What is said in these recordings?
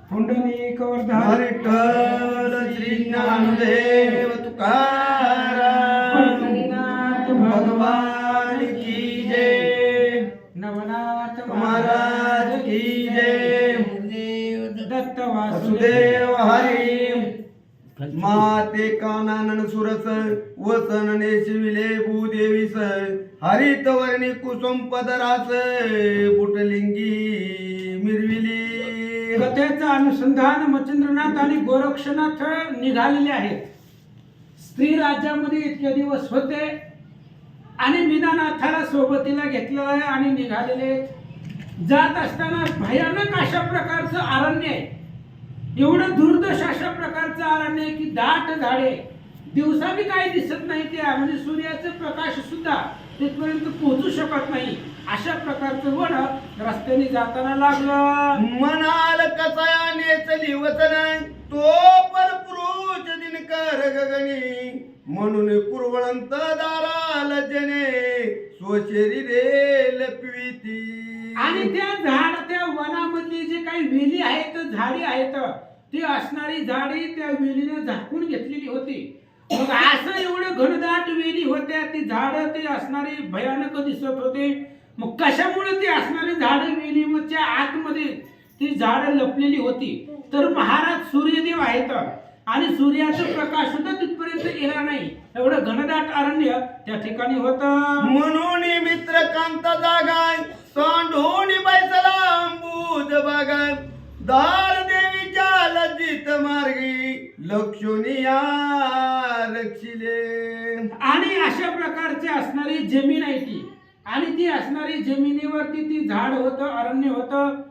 पुंडलिक वर्धा विठ्ठल श्री ज्ञानदेव तुकाराम पंढरीनाथ भगवान की जय, नवनाथ महाराज की जय, दत्त वसुदेव हरी माते कानन सुरस वसन नेशिविले भूदेवीस हरितवर्णी कुसुम पदरास बुटलिंगी मिरविली. कथेचं अनुसंधान मच्छिंद्रनाथ आणि गोरक्षनाथ निघालेले आहेत. स्त्री राज्यामध्ये इतके दिवस होते आणि मीनानाथाला सोबतीला घेतलेलं आहे आणि निघालेले. जात असताना भयानक अशा प्रकारचं अरण्य आहे. एवढं दुर्दश अशा प्रकारचं अरण्य आहे की दाट झाडे, दिवसा बी काही दिसत नाही. ते म्हणजे सूर्याचा प्रकाश सुद्धा तिथपर्यंत पोहोचू शकत नाही. अशा प्रकारचं वन रस्त्याने जाताना लागलं. मनाल कसा नेचली वचन तो परपुरुष दिनकर गगनी म्हणून कुरवळंत दाराल जने स्वशरी रे लपविती. आणि त्या वनामधली जे काही वेली आहेत, झाडी आहेत, ती असणारी झाडी त्या वेलीने झाकून घेतलेली होती. मग असं एवढं घनदाट वेली होत्या, ती झाडं ती असणारी भयानक दिसत होते. मग कशामुळे ती असणारी झाडं वेलीच्या आतमध्ये ती झाडं लपलेली होती. तर महाराज सूर्यदेव आहेत आणि सूर्याचा प्रकाश सुद्धा तिथपर्यंत गेला नाही. एवढं घनदाट अरण्य त्या ठिकाणी होतं. म्हणून मित्र कांता जागाय सांडून बैसला अंबुज बागाय दार देवीच्या लज्जित मार्गी लक्षुनिया रक्षिले. आणि अशा प्रकारची असणारी जमीन आहे ती, आणि ती असणारी जमिनीवरती ती झाड होतं, अरण्य होतं.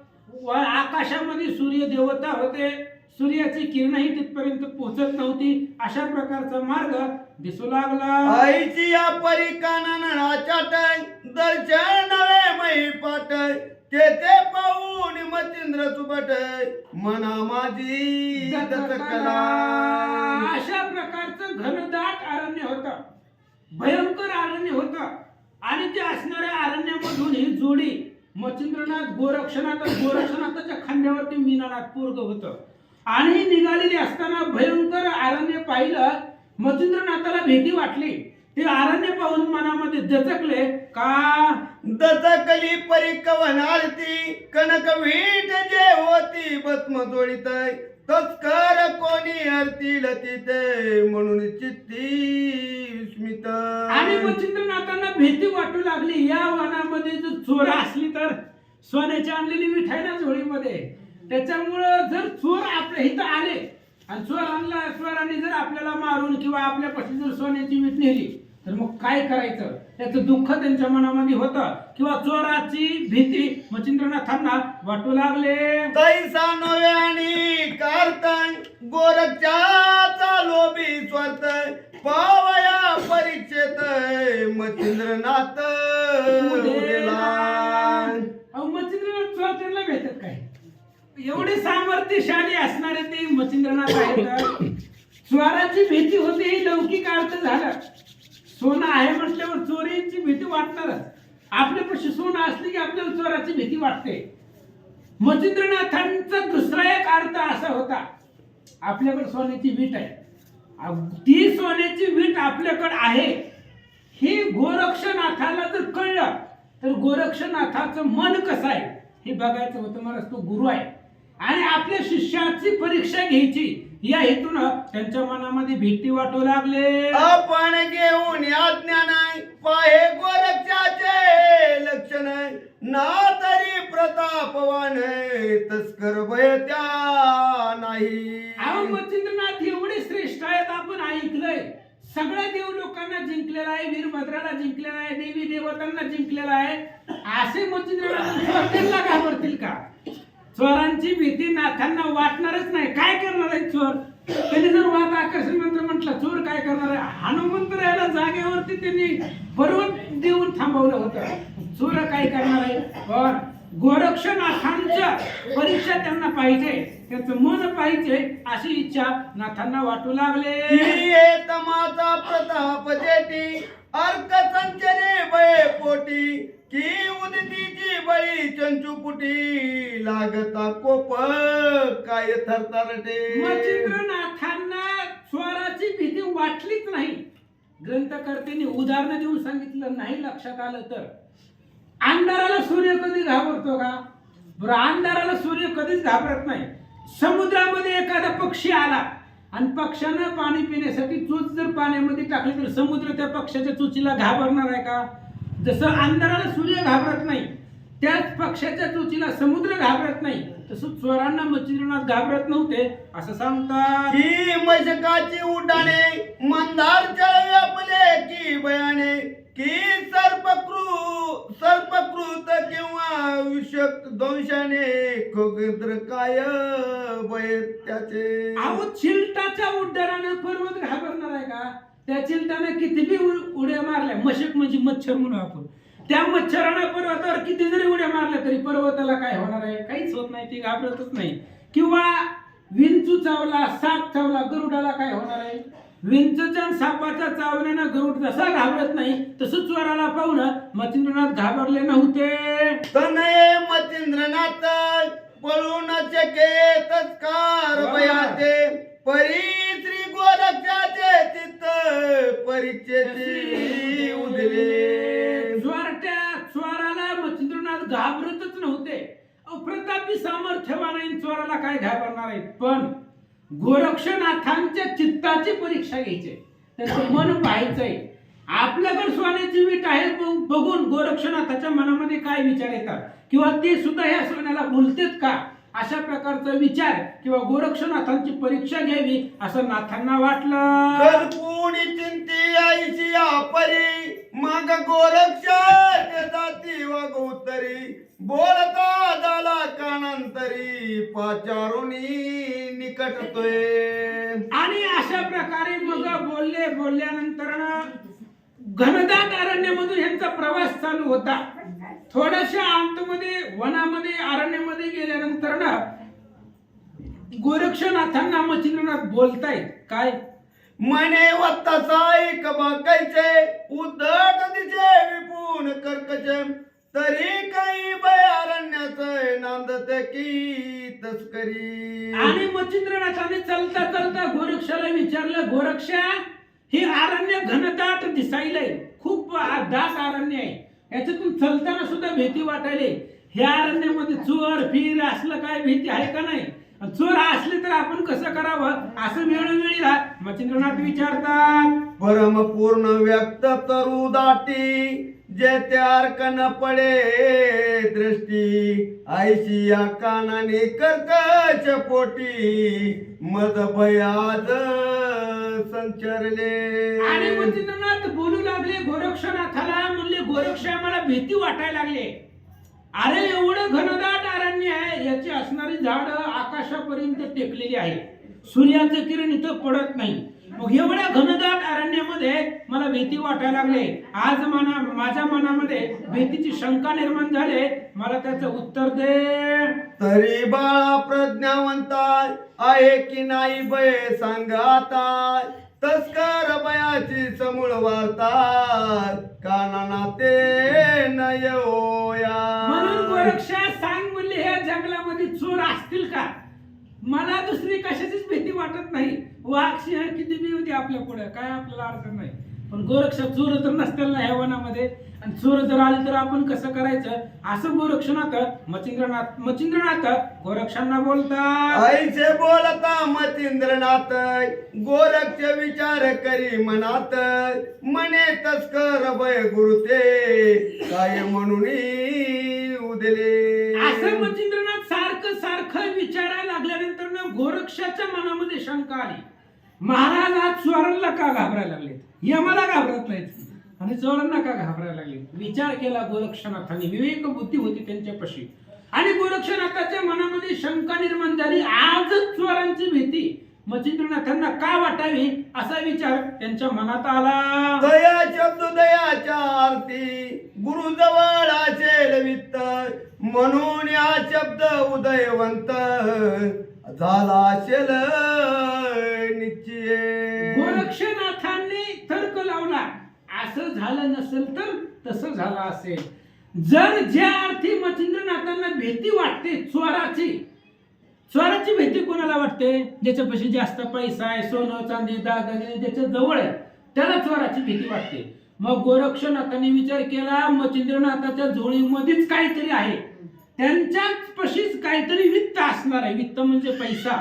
आकाशामध्ये सूर्य देवता होते. सूर्याची किरणही तिथपर्यंत पोहोचत नव्हती. अशा प्रकारचा मार्ग दिसू लागला. आईची या परी कानना चाटय दर्शन नवे मही पाटय तेथे पाहून मचिंद्र सुबटय मना माझी दत्तकला. अशा प्रकारचं घनदाट अरण्य होतं, भयंकर अरण्य होतं. आणि ते असणाऱ्या अरण्यामधून ही जोडी मच्छिंद्रनाथ गोरक्षनाथाच्या खांद्यावरती मीनानाथ पोरग होतं. आणि निघालेली असताना भयंकर अरण्य पाहिलं. मच्छिंद्रनाथाला भीती वाटली. ते अरण्य पाहून मनामध्ये दचकले का दचकली परी कवन आरती कनक वीट जे होती भस्म जोडित तस्कर कोणी आरतील तिथे म्हणून चित्ती विस्मित. आणि मच्छिंद्रनाथांना भीती वाटू लागली. या वनामध्ये जर चोर असली तर सोन्याची आणलेली मिठाई ना झोळीमध्ये, त्याच्यामुळं जर चोर आपल्या इथं आले आणि चोरांनी जर आपल्याला मारून किंवा आपल्यापासून जर सोन्याची वीट नेली तर मग काय करायचं, त्याचं दुःख त्यांच्या मनामध्ये होतं. किंवा चोराची भीती मच्छिंद्रनाथांना वाटू लागले. तैसा नव्यानी कारतन गोरक्षाचा लोभी स्वार्थ पावया परीक्षेत मच्छिंद्रनाथ मच्छिंद्रनाथ चोरांना भेटत काय, एवढे सामर्थ्यशाली असणारे ते मच्छिंद्रनाथ आहेत. चोराची भीती होती ही लौकिक अर्थ झाला. सोनं आहे म्हटल्यावर चोरीची भीती वाटणारच. आपल्यापाशी सोनं असली की आपल्याला चोराची भीती वाटते. मच्छिंद्रनाथांचा दुसरा एक अर्थ असा होता, आपल्याकडे सोन्याची वीट आहे, ती सोन्याची वीट आपल्याकडे आहे हे गोरक्षनाथाला जर कळलं तर गोरक्षनाथाचं मन कसं आहे हे बघायचं होतं. मला तो गुरु आहे आणि आपल्या शिष्याची परीक्षा घ्यायची या हेतून त्यांच्या मनामध्ये भीती वाटू लागले. आपण घेऊन आज्ञा नाही पाहे गोरक्षाचे लक्षण ना तरी प्रतापवान तस्कर भय त्या नाही. अहो मच्छिंद्रनाथ एवढे श्रेष्ठ आहेत, आपण ऐकलंय. सगळ्या देव लोकांना जिंकलेला आहे, वीरभद्राला जिंकलेला आहे, देवी देवतांना जिंकलेला आहे. असे मच्छिंद्रनाथ चोरांना घाबरतील का? चोरांची भीती नाथांना वाटणारच नाही. काय करणार आहे चोर? त्यांनी जर वाद आकर्षण मंत्र म्हटलं, चोर काय करणार आहे? हनुमंत राहायला जागेवरती त्यांनी पर्वत देऊन थांबवलं होतं. चोर काय करणार आहे? गोरक्षनाथांच्या परीक्षा त्यांना पाहिजे, त्यांचं मन पाहिजे अशी इच्छा नाथांना वाटू लागले. तमाचा प्रताप जेटी अर्क संचरे बळे पोटी की उदितीची बळी चंचुपुटी लागता कोप काय थरथरटे. मच्छिंद्रनाथांना स्वराची भीती वाटलीच नाही. ग्रंथकर्त्यांनी उदाहरण देऊन सांगितलं नाही लक्षात आलं तर. अंधाराला सूर्य कधी घाबरतो का? बरं, अंधाराला सूर्य कधीच घाबरत नाही. समुद्रामध्ये एखादा पक्षी आला आणि पक्ष्यानं पाणी पिण्यासाठी चूच जर पाण्यामध्ये टाकली तर समुद्र त्या पक्ष्याच्या चुचीला घाबरणार आहे का? जसं अंधाराला सूर्य घाबरत नाही, त्याच पक्ष्याच्या चुचीला समुद्र घाबरत नाही, तसं चोरांना मच्छिंद्रनाथ घाबरत नव्हते असं सांगतात. की मशकाची उड्डाणे मंदार चळ व्यापले की बयाने की सर्पकृत किंवा विषक दंशाने खोगद्र काय बय त्याचे. अहो, चिलटाच्या उड्डाणानं पर्वत घाबरणार आहे का? त्या चिलटानं किती बी उड्या मारल्या, मशक म्हणजे मच्छर म्हणून आपण, त्या मच्छरानं पर्वतावर किती जरी उड्या मारल्या तरी पर्वताला काय होणार आहे? काहीच होत नाही, ती घाबरतच नाही. किंवा विंचू चावला, साप चावला, गरुडाला काय होणार आहे? विंचूच्या सापाच्या चावण्यानं गरुड जसा घाबरत नाही तसं चोराला पाहून मच्छिंद्रनाथ घाबरले नव्हते. तनये मच्छिंद्रनाथ पळून शके तत्कार बयाते परी श्री गोरक्षाचे चित्त परीक्षेची उदले. चोराला मच्छिंद्रनाथ घाबरतच नव्हते. अप्रतापी सामर्थ्यवान चोराला काय घाबरणार आहे? पण गोरक्षनाथांच्या चित्ताची परीक्षा घ्यायची, त्याचं मन पाहायचंय. आपल्याकडे सोन्याची वीट आहे बघून गोरक्षनाथाच्या मनामध्ये काय विचार येतात, किंवा ते सुद्धा ह्या सोन्याला बोलतेत का, अशा प्रकारचा विचार किंवा गोरक्षनाथांची परीक्षा घ्यावी असं नाथांना वाटलं. कल्पुणी चिंती आईची आपरी मग गोरक्ष जाती वागोतरी बोलता झाला कानांतरी पाचारुनी निकटतोय. आणि अशा प्रकारे मग बोलल्यानंतर घनदाट अरण्यामधून यांचा प्रवास चालू होता. थोड्याशा आतमध्ये वनामध्ये अरण्यामध्ये गेल्यानंतर गोरक्षनाथांना मच्छिंद्रनाथ बोलतायत काय? मने वत्ताचा एक बाकायचे उद्धट दिसे विपुन कर्कचे तरी काही अरण्याचं नांदते की तस्करी. आणि मच्छिंद्रनाथाने चालता चालता गोरक्षाला विचारलं, गोरक्षा, हे अरण्य घनदाट दिसायलंय, खूप दाट अरण्य आहे, याच्यातून चलताना सुद्धा भीती वाटायले. ह्या अरण्यामध्ये चोर फिर असलं काय भीती आहे का नाही? चोर असले तर आपण कसं करावं असं वेळोवेळी मच्छिंद्रनाथ विचारतात. परमपूर्ण व्यक्त तरु दाटी जे त्यारकन पडे दृष्टी आईशी या कानाने कर्कश पोटी मद भयाद संचरले. आणि मच्छिंद्रनाथ बोलू लागले गोरक्षनाथाला, म्हणले, गोरक्षा, मला भीती वाटायला लागले. अरे, एवढं घनदाट अरण्य आहे, याची असणारी झाड आकाशापर्यंत टेकलेली आहे, सूर्याचं किरण इथं पडत नाही. मग एवढ्या घनदाट अरण्यामध्ये मला भीती वाटायला लागले. आज माझ्या मनामध्ये भीतीची शंका निर्माण झाली, मला त्याचं उत्तर दे. तरी बाळा प्रज्ञावंता आहे की नाही बय सांग आता, तस्कर बयाची समूळ वार्ता कानाना ते नयोया. म्हणून गोरक्षा, सांग म्हणले, ह्या जंगलामध्ये चोर असतील का? मला दुसरी कशाचीच भीती वाटत नाही. वाघ सिंह किती बी होती आपल्या पुढे, काय आपल्याला अडचण नाही. पण गोरक्षा, चोर तर नसतील ना ह्या वनामध्ये, आणि चोर जर आले तर आपण कसं करायचं असं गोरक्षनाथ मच्छिंद्रनाथ गोरक्षांना बोलतात. आईचे बोलता मच्छिंद्रनाथ गोरक्ष विचार करी मनात मने तस्कर भय गुरुते काय म्हणून उदले. असं मच्छिंद्रनाथ सारखं विचारायला लागल्यानंतर ना गोरक्षाच्या मनामध्ये शंका आली. महाराज आज चोरांना का घाबरायला लागलेत? यमाला घाबरत नाहीत आणि चोरांना का घाबरायला लागले? विचार केला गोरक्षनाथाने, विवेक बुद्धी होती त्यांच्यापाशी, आणि गोरक्षनाथाच्या मनामध्ये शंका निर्माण झाली. आजच चोरांची भीती मच्छिंद्रनाथांना का वाटावी असा विचार त्यांच्या मनात आला. दया शब्द दयाच्या आरती गुरु जवळ असेल वित्त म्हणून या शब्द उदयवंत झाला असेल निश्चय. गोरक्षनाथांनी तर्क लावला, असं झालं नसेल तर तसं झालं असेल. जर ज्या अर्थी मच्छिंद्रनाथांना भीती वाटते चोराची, चोराची भीती कोणाला वाटते? ज्याच्यापाशी जास्त पैसा आहे, सोनं चांदी दागिने ज्याच्या जवळ आहे, त्याला चोराची भीती वाटते. मग गोरक्षनाथांनी विचार केला, मच्छिंद्रनाथाच्या झोळीमध्येच काहीतरी आहे, त्यांच्याच पशीच काहीतरी वित्त असणार आहे. वित्त म्हणजे पैसा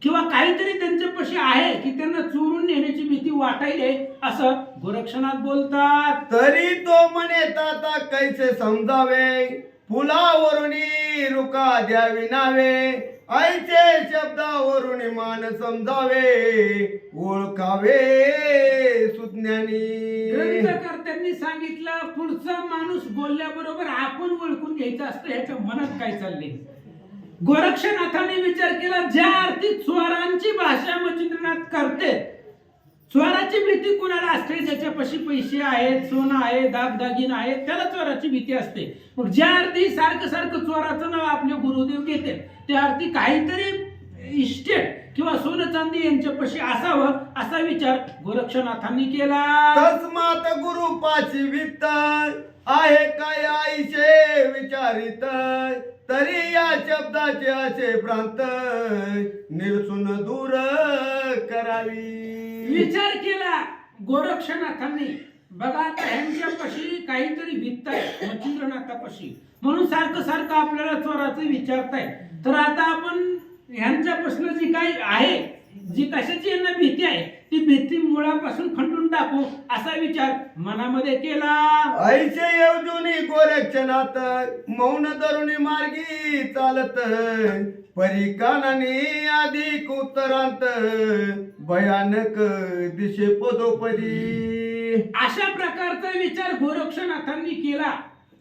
किंवा काहीतरी त्यांच्यापाशी आहे की त्यांना चोरून नेण्याची भीती वाटायले, असं गोरक्षनाथ बोलतात. तरी तो म्हणे आता कैसे समजावे, फुलावरून रुका द्यावी नावे, ऐचे शब्दावरून मान समजावे, ओळखावे सुज्ञानी. ग्रंथकर्त्यांनी सांगितलं, पुढचा माणूस बोलल्याबरोबर आपण ओळखून घ्यायचं असतं, ह्याच्या मनात काय चालले. गोरक्षनाथाने विचार केला, ज्या अर्थी चोरांची भाषा मच्छिंद्रनाथ करते, चोराची भीती कुणाला असते? ज्याच्यापाशी पैसे आहेत, सोनं आहे, दागदागिने आहेत, त्याला चोराची भीती असते. मग ज्या अर्थी सारखं सारखं चोराचं नाव आपले गुरुदेव घेते, त्या अर्थी काहीतरी इस्टेट किंवा सोनं चांदी यांच्यापाशी असावं, असा विचार गोरक्षनाथांनी केला. तस्मात गुरुपाशी वित्त आहे काय आईचे विचारित, तरी या शब्दाचे असे भ्रांत निरसून दूर करावी. विचार केला गोरक्षनाथांनी, बघा आता ह्यांच्यापाशी काहीतरी वित्त आहे मच्छिंद्रनाथापाशी, म्हणून सारखं सारखं आपल्याला चोराचं विचारताय, तर आता आपण ह्यांच्यापासून जी काही आहे, जी कशाची यांना भीती आहे, ती भीती मुळापासून खंडून टाकू, असा विचार मनामध्ये केला. ऐसे येऊजुनी गोरक्षनाथ मौन धरुणी मार्गी चालत, परी कानाने अधिक उत्तरांत भयानक दिशे पदोपदी. अशा प्रकारचा विचार गोरक्षनाथांनी केला,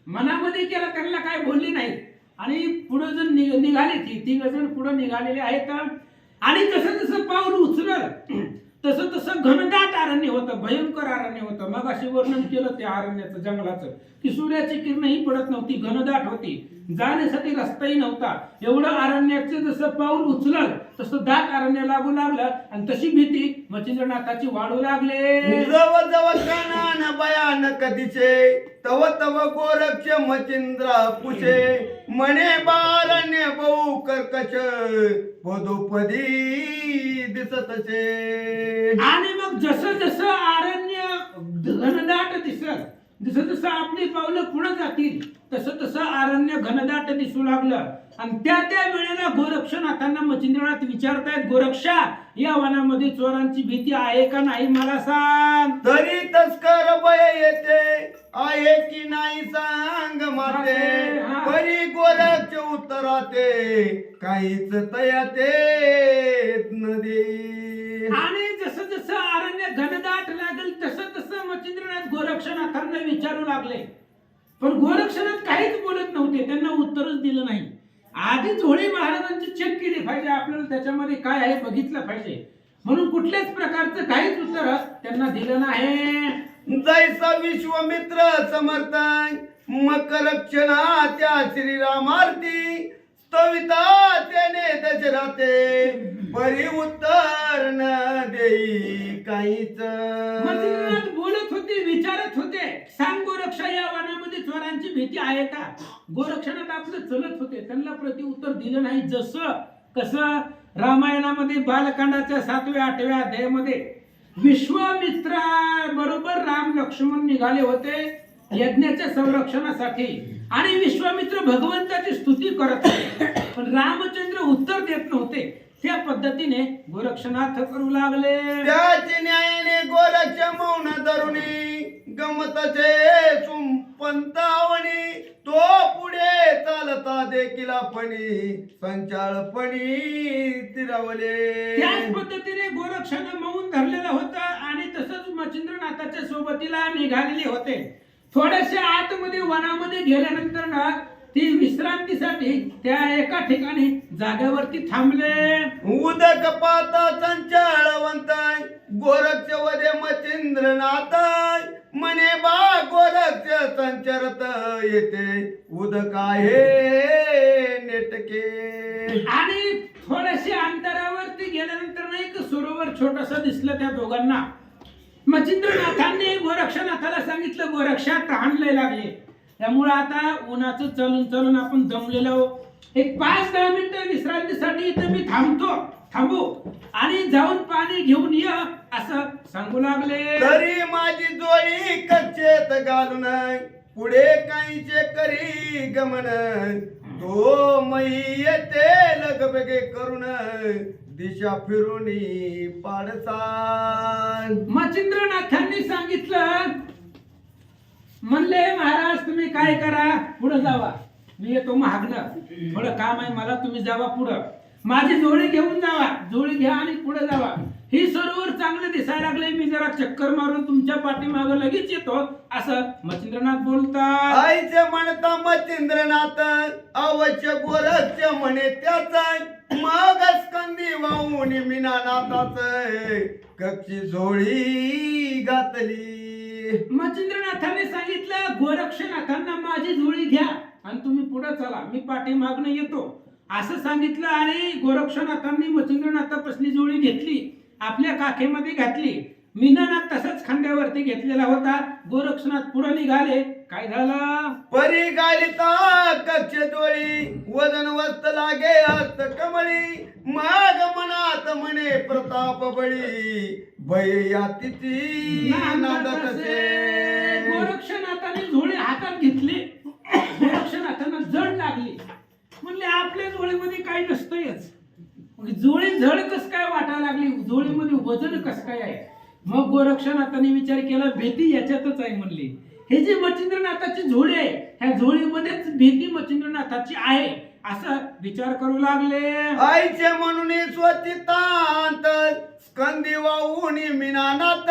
मनामध्ये केला, त्यांना काय बोलले नाहीत. आणि पुढे जर निघाले, तिघ जण पुढे निघालेले आहेत, आणि जसं जसं पाऊल उचलल तसं तसं घनदाट अरण्य होतं, भयंकर अरण्य होतं. मग असे वर्णन केलं त्या अरण्याचं, जंगलाचं, की सूर्याची किरणही पडत नव्हती, घनदाट होती, जाण्यासाठी रस्ताही नव्हता. एवढं अरण्याचं जसं पाऊल उचलल तसं दाट अरण्य लागू लागलं, आणि तशी भीती मच्छिंद्रनाथाची वाढू लागले. जव जव कानान भयानक दिसे, तव तव गोरक्ष मच्छिंद्र पुषे, म्हणे बारण्य बहु कर्कश पदोपदी दिसतसे. आणि मग जसं जसं अरण्य घनदाट दिसत, जसं जसं आपली पावलं पुढे जातील तसं तसं अरण्य घनदाट दिसू लागलं. आणि त्या त्या वेळेला गोरक्षनाथांना मच्छिंद्रनाथ विचारतायत, गोरक्षा, या वनामध्ये चोरांची भीती आहे का नाही मला सांग. तरी तस्कर भय येते आहे की नाही सांग माते, परी गोरक्ष उत्तराते काहीच तयाते नदी. आणि जसं जसं अरण्य घनदाट लागेल तसं तसं मच्छिंद्रनाथ गोरक्षनाथांना विचारू लागले, पण गोरक्षनाथ काहीच बोलत नव्हते, त्यांना उत्तरच दिलं नाही. आधी झोळी महाराजांची चेक केली पाहिजे, आपल्याला त्याच्यामध्ये काय आहे बघितलं पाहिजे, म्हणून कुठल्याच प्रकारचं काहीच उत्तर त्यांना दिलं नाही. जैसा विश्वमित्र समर्थ मकरक्षणा त्या श्रीरामार्ती, स्तविता त्याने दशरथे परी उत्तर न देई काहीच. मच्छिंद्रनाथ बोलत होते, विचारत होते, सांग गोरक्षा, या वनामध्ये चोरांची भीती आहे का. गोरक्षनाथ आपलं चलत होते, त्यांना प्रत्युत्तर दिलं नाही. जसं कसं रामायणामध्ये बालकांडाच्या 7व्या 8व्या अध्यायामध्ये विश्वामित्रा बरोबर राम लक्ष्मण निघाले होते यज्ञाच्या संरक्षणासाठी, आणि विश्वामित्र भगवंताची स्तुती करत होते, पण रामचंद्र उत्तर देत नव्हते. त्या पद्धतीने गोरक्षनाथ करू लागले. त्याची न्यायाने गोरक्ष मौन धरुणी गमतचे सुंपंतावणी, तो पुढे चालता देखील आपणी संचाळपणी तिरावले. त्याच पद्धतीने गोरक्षानं मौन धरलेलं होतं, आणि तसंच मच्छिंद्रनाथाच्या सोबतीला निघालेले होते. थोडेसे आतमध्ये वनामध्ये गेल्यानंतर ना ती विश्रांतीसाठी त्या एका ठिकाणी जागेवरती थांबले. उदक पाता संचाळवंत गोरक्ष वदे मच्छिंद्रनाथ, म्हणे बा गोरक्ष संचरत येते उदक आहे नेटके. आणि थोड्याशा अंतरावरती गेल्यानंतर नाही एक सरोवर छोटस दिसलं त्या दोघांना. मच्छिंद्रनाथांनी गोरक्षनाथाला सांगितलं, गोरक्षा तहान लय लागली, त्यामुळे आता उन्हाचं चलून चलून आपण जमलेलो, एक 5-10 मिनिटं विश्रांतीसाठी इथं मी थांबू आणि जाऊन पाणी घेऊन ये असं सांगू लागले. तरी माझी जोडी कच्चेत घालून पुढे काहीचे करी गमन, तो मै येते लगबगे करून दिशा फिरून पाडसान. मच्छिंद्रनाथांनी सांगितलं, म्हणले महाराज तुम्ही काय करा, पुढे जावा, मी येतो महागणं, थोडं काम आहे मला, तुम्ही जावा पुढं, माझी जोडी घेऊन जावा, जोडी घ्या आणि पुढे जावा. ही सरोवर चांगलं दिसायला लागले, मी जरा चक्कर मारून तुमच्या पाठीमागं लगेच येतो असं मच्छिंद्रनाथ बोलतात. आईचे म्हणता मच्छिंद्रनाथ अवश्य गोरक्ष म्हणे त्याचा, मग स्कंदी वाहून मीनानाथाच कक्षी झोळी घातली. मच्छिंद्रनाथाने सांगितलं, गोरक्षनाथांना माझी जोडी घ्या आणि तुम्ही पुढे चला, मी पाठीमागनं येतो असं सांगितलं. आणि गोरक्षनाथांनी मच्छिंद्रनाथापासली जोडी घेतली, आपल्या काखेमध्ये घातली. मीनानाथ तसाच खांद्यावरती घेतलेला होता. गोरक्षनाथ पुढे निघाले. काय झालं, परी गालिता कक्ष डोळी वजन वस्त लागे हस्त कमळी, माग मनात म्हणे प्रताप बळी भय यातीची नादत से. गोरक्षनाथाने झोळी हातात घेतली, गोरक्षनाथांना जड लागली, म्हणले आपल्या जोळीमध्ये काही नसतंच, जोळी जड कस काय वाटायला लागली, जोळीमध्ये वजन कस काय आहे. मग गोरक्षनाथांनी विचार केला, भीती याच्यातच आहे म्हणली, हे जी मच्छिंद्रनाथाची झोळी आहे ह्या झोळीमध्येच भीती मच्छिंद्रनाथाची आहे असं विचार करू लागले. आईचे म्हणून स्वचितांत स्कंदी वाहून मीनानाथ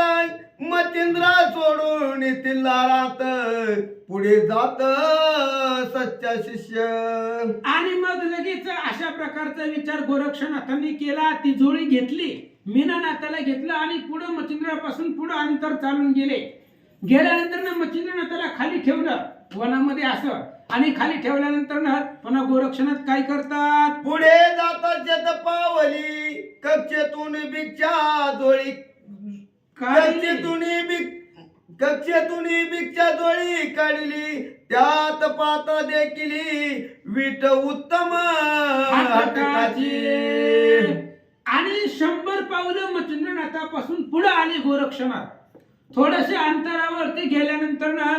मच्छिंद्र सोडून तिल्लारात पुढे जात सच्चा शिष्य. आणि मग लगेच अशा प्रकारचा विचार गोरक्षनाथांनी केला. ती जोडी घेतली, मीनानाथाला घेतलं आणि पुढे मच्छिंद्रापासून पुढे अंतर चालून गेले. गेल्यानंतर ना मच्छिंद्रनाथाला खाली ठेवलं वनामध्ये असं, आणि खाली ठेवल्यानंतर ना पुन्हा गोरक्षनाथ काय करतात, पुढे जातात जत पावली कक्षेतून भिक्षा जोळी, कक्षेतून भिक्षा जोळी काढली, त्यात पाता देखील विट उत्तम हटकाची. आणि 100 पावलं मच्छिंद्रनाथापासून पुढे आले गोरक्षनाथ. थोड्याशा अंतरावरती गेल्यानंतर ना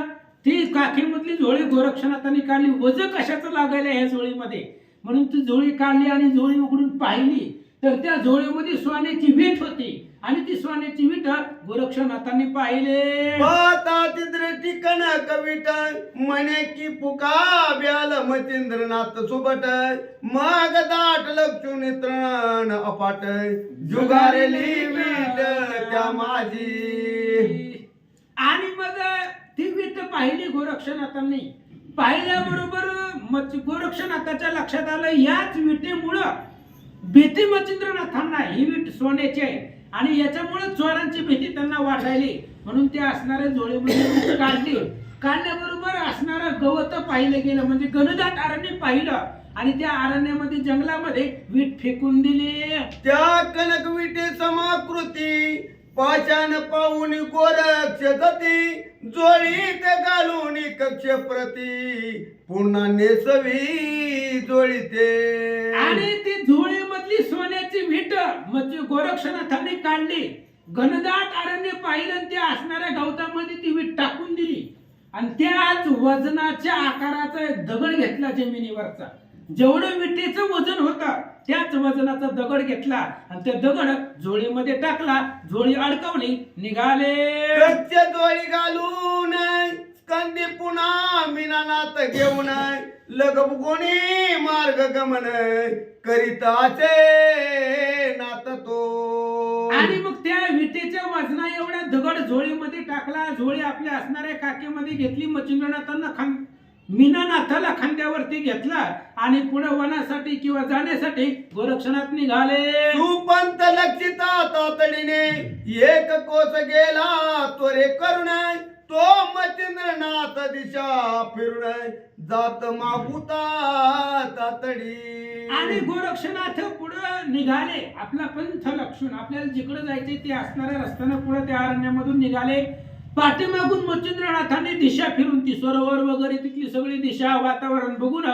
ती काखेमधली झोळी गोरक्षनाथांनी काढली. वज कशाचं लागायला ह्या झोळीमध्ये, म्हणून ती झोळी काढली आणि झोळी उघडून पाहिली तर त्या झोळीमध्ये सोन्याची वीट होती. आणि ती सोन्याची वीट गोरक्षनाथांनी पाहिले. पाहता तिद्र ठिकाण कविट म्हणे की पुका ब्याल मच्छिंद्रनाथ सुबट, माग दाट लक्षुनी तृण अपाट जुगारेली वीट त्या माझी. आणि मग ती वीट पाहिली गोरक्षनाथांनी. पाहिल्याबरोबर गोरक्षनाथाच्या लक्षात आलं, याच विटेमुळं भीती मच्छिंद्रनाथांना, ही वीट सोन्याची आहे आणि याच्यामुळे चोरांची भीती त्यांना वाटायली, म्हणून ते असणाऱ्या झोळीमध्ये काढली. काढल्याबरोबर असणारं गवत पाहिलं गेलं, म्हणजे घनदाट अरण्य पाहिलं आणि त्या अरण्यामध्ये जंगलामध्ये वीट फेकून दिली. त्या कनक विटे समाकृती पाषाण पाहून गोरक्ष गती, जोळीत घालून कक्ष प्रती पुन्हा नेसवी जोळीते. आणि ती झोळीमधली सोन्याची वीट म्हणजे गोरक्षनाथांनी काढली. घनदाट अरण्य पाहिलं, त्या असणाऱ्या गवतामध्ये ती वीट टाकून दिली आणि त्याच वजनाच्या आकाराचा एक दगड घेतला जमिनीवरचा. जेवढं विटेचं वजन होतं त्याच वजनाचा दगड घेतला आणि त्या दगड झोळीमध्ये टाकला. झोळी अडकवली, निघाले. कच्च जोळी घालून स्कंदी पुन्हा मीनानाथ घेऊन लगबगुणी मार्ग गमन करीताचे नात तो. आणि मग त्या विटेच्या वजना एवढा दगड झोळीमध्ये टाकला. झोळी आपल्या असणाऱ्या काकेमध्ये घेतली. मच्छिंद्रनाथांना मीनानाथाला खांद्यावरती घेतला आणि पुढे वनासाठी किंवा जाण्यासाठी गोरक्षनाथ निघाले. सुपंत लक्षिता तातडीने एक कोस गेला त्वरे करून तो मच्छिंद्रनाथ दिशा फिरून जात मागुता तातडी. आणि गोरक्षनाथ पुढे निघाले आपला पंथ लक्षून आपल्याला जिकडे जायचे ते असणाऱ्या रस्त्यानं पुढे त्या अरण्यामधून निघाले. पाठीमागून मच्छिंद्रनाथाने दिशा फिरून ती सरोवर वगैरे तिथली सगळी दिशा वातावरण बघून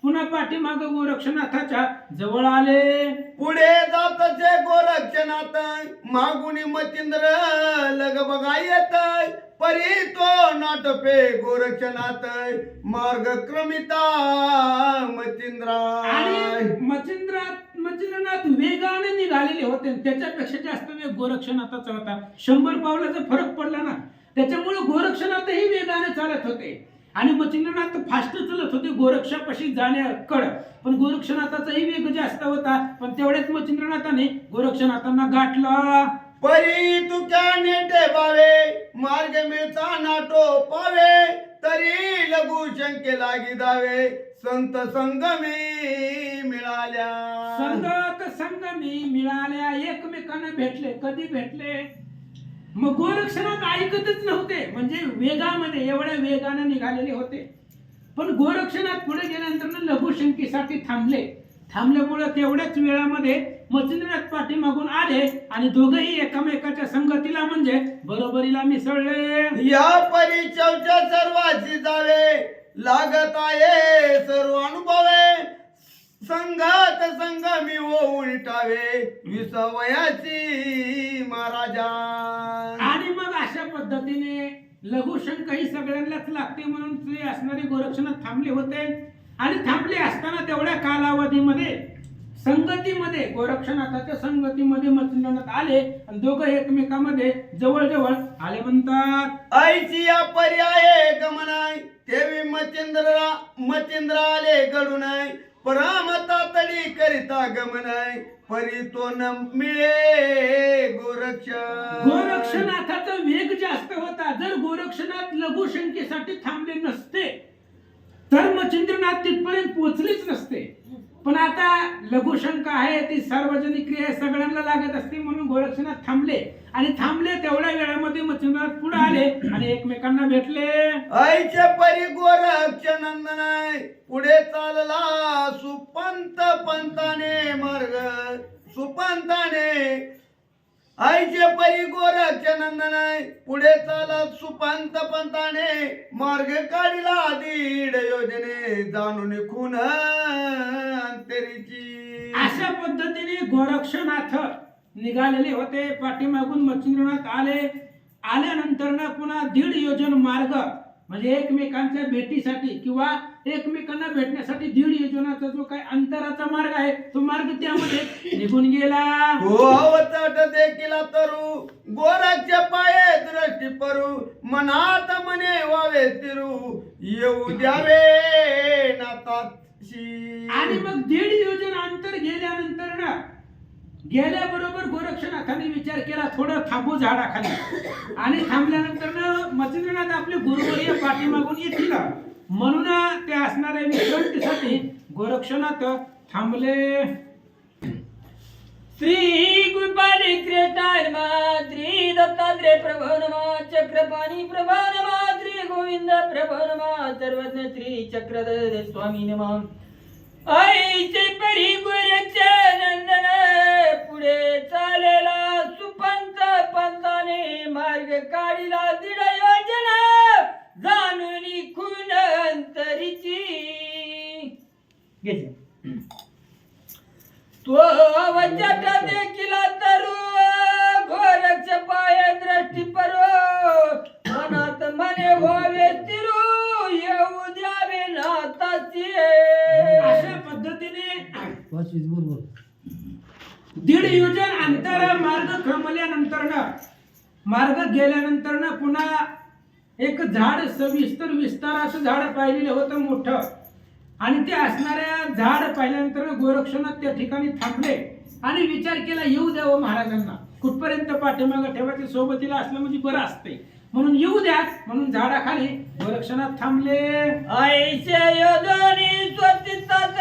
पुन्हा पाठीमाग गोरक्षनाथाच्या जवळ आले. पुढे जातचे गोरक्षनाथ मागुनी मच्छिंद्र लग बघा येत परी तो नाटपे गोरक्षनाथ मार्ग क्रमिता मच्छिंद्रा. आणि मच्छिंद्रनाथ वेगाने निघालेले होते. त्याच्यापेक्षा जास्त वेग गोरक्षनाथाचा होता. 100 पावलाचा फरक पडला ना, त्याच्यामुळे गोरक्षनाथही वेगाने चालत होते आणि मच्छिंद्रनाथ फास्ट चालत होते गोरक्षापाशी जाण्याकडे. पण गोरक्षनाथाचाही वेग जास्त होता. पण तेवढ्याच मच्छिंद्रनाथाने गोरक्षनाथांना गाठला. परी तुक्या नेटे बावे मार्ग मिळता नाटो पावे तरी लघु शंके लागी दावे संत संगमी मिळाल्या. संगत संगमी मिळाल्या एकमेकांना भेटले. कधी भेटले? मग गोरक्षनाथ ऐकतच नव्हते. म्हणजे वेगामध्ये एवढ्या वेगाने निघालेले होते. पण गोरक्षनाथ पुढे गेल्यानंतर लघुशंकेसाठी थांबल्यामुळे तेवढ्याच वेळामध्ये मच्छिंद्रनाथ पाठीमागून आले आणि दोघेही एकमेकाच्या संगतीला म्हणजे बरोबरीला मिसळले. या परिचवच्या सर्वाची जावे लागत आहे सर्व अनुभवे संघात संगमी होऊन टावे विसवयाची महाराजा. आणि मग अशा पद्धतीने लघुशंक ही सगळ्यांनाच लागते म्हणून ते असणारे गोरक्षनाथ थांबले होते. आणि थांबले असताना तेवढ्या कालावधीमध्ये संगतीमध्ये गोरक्षनाथाच्या संगतीमध्ये मच्छिंद्रनाथ आले आणि दोघं एकमेकांमध्ये जवळ आले. म्हणतात आईची या पर्याय गमनाय तेवी मच्छिंद्र आले घडूनाय परामता तडी करिता गमनाय परी तो न मिळे गोरक्षनाथाचा वेग जास्त होता. जर गोरक्षनाथ लघुशंकेसाठी थांबले नसते तर मच्छिंद्रनाथ तिथपर्यंत पोहोचलेच नसते. पण आता लघुशंका आहे ती सार्वजनिक क्रिया सगळ्यांना लागत असते म्हणून गोरक्षनाथ थांबले आणि तेवढ्या वेळामध्ये मच्छिंद्रनाथ पुढे आले आणि एकमेकांना भेटले. आईचे परी गोरक्ष नंदनाय पुढे चालला सुपंत पंताने मार्ग सुपंताने. आईचे परी गोरक्ष नंदनाय पुढे चालत सुपंत पंताने मार्ग काढला दीड योजने जाणून खून अंतरीची. अशा पद्धतीने गोरक्षनाथ निघालेले होते. पाठीमागून मच्छिंद्रनाथ आल्यानंतर ना पुन्हा 1.5 योजन मार्ग म्हणजे एकमेकांच्या भेटीसाठी किंवा एकमेकांना भेटण्यासाठी 1.5 योजनाचा जो काही अंतराचा मार्ग आहे तो मार्ग त्यामध्ये निघून गेला. अवतट देखील तरू गोरक्ष पाये दृष्टी परू मनात मने वावे तिरू येऊ द्यावे नाताशी. आणि मग 1.5 योजन अंतर गेल्यानंतर ना गेल्याबरोबर गोरक्षनाथाने विचार केला थोडं थांबू झाडाखाली. आणि थांबल्यानंतर मच्छिंद्रनाथ आपले गुरुवर्य पाठीमागून येतील म्हणून ते असणाऱ्या विश्रांतीसाठी गोरक्षनाथ थांबले. श्री गुरुपाली कृष्णाय नमः श्री दत्तात्रय प्रभो नमः चक्रपाणी प्रभो नमः श्री गोविंद प्रभो नमः सर्वज्ञ श्री चक्रधर स्वामी नमः. आईचे परी गोरक्ष नंदन पुढे चालेला सुपंत पंताने मार्ग काढिला 1.5 योजना जाणून खून अंतरीची. तो अवचट देखील तरू गोरक्ष पाय दृष्टी परो मनात मने व्हावे तिरू येऊ द्यावे नाताची. अशा पद्धतीने 1.5 योजन अंतर मार्ग क्रमल्यानंतर मार्ग गेल्यानंतर पुन्हा एक झाड सविस्तर विस्ताराचं झाड पाहिलेलं होतं मोठं. आणि ते असणाऱ्या झाड पाहिल्यानंतर गोरक्षनाथ त्या ठिकाणी थांबले आणि विचार केला येऊ द्यावं महाराजांना. कुठपर्यंत पाठीमागं ठेवायचे सोबतीला असलं म्हणजे बरं असते म्हणून येऊ द्या म्हणून झाडाखाली गोरक्षनाथ थांबले. आईचे योजनी स्वतितात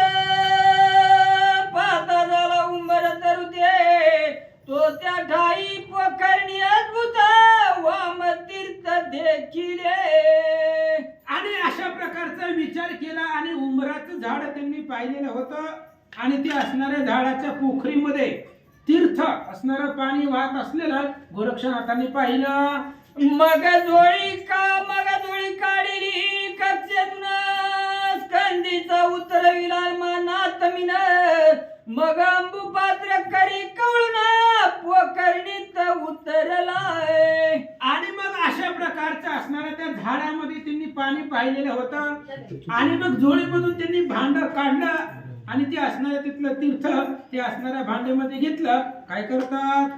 पाहता झाला उंबर धरू दे तो त्या ठाई पोखरणी अद्भुत वाम तीर्थ देखील झाड त्यांनी पाहिलेलं होतं आणि ते असणाऱ्या झाडाच्या पोखरीमध्ये तीर्थ असणारं पाणी वाहत असलेलं गोरक्षनाथांनी पाहिलं. मग जोळी काढली कक्षेतून स्कंदीचा उतरविला मनात मीन मग अंबू पात्र करी कवळून पोकर्णीत उतरलाय. आणि मग अशा प्रकारचं असणाऱ्या त्या झाडामध्ये त्यांनी पाणी पाहिलेलं होतं आणि मग जोळीमधून त्यांनी भांड काढलं आणि ते असणाऱ्या तिथलं तीर्थ ते असणाऱ्या भांड्यामध्ये घेतलं. काय करतात?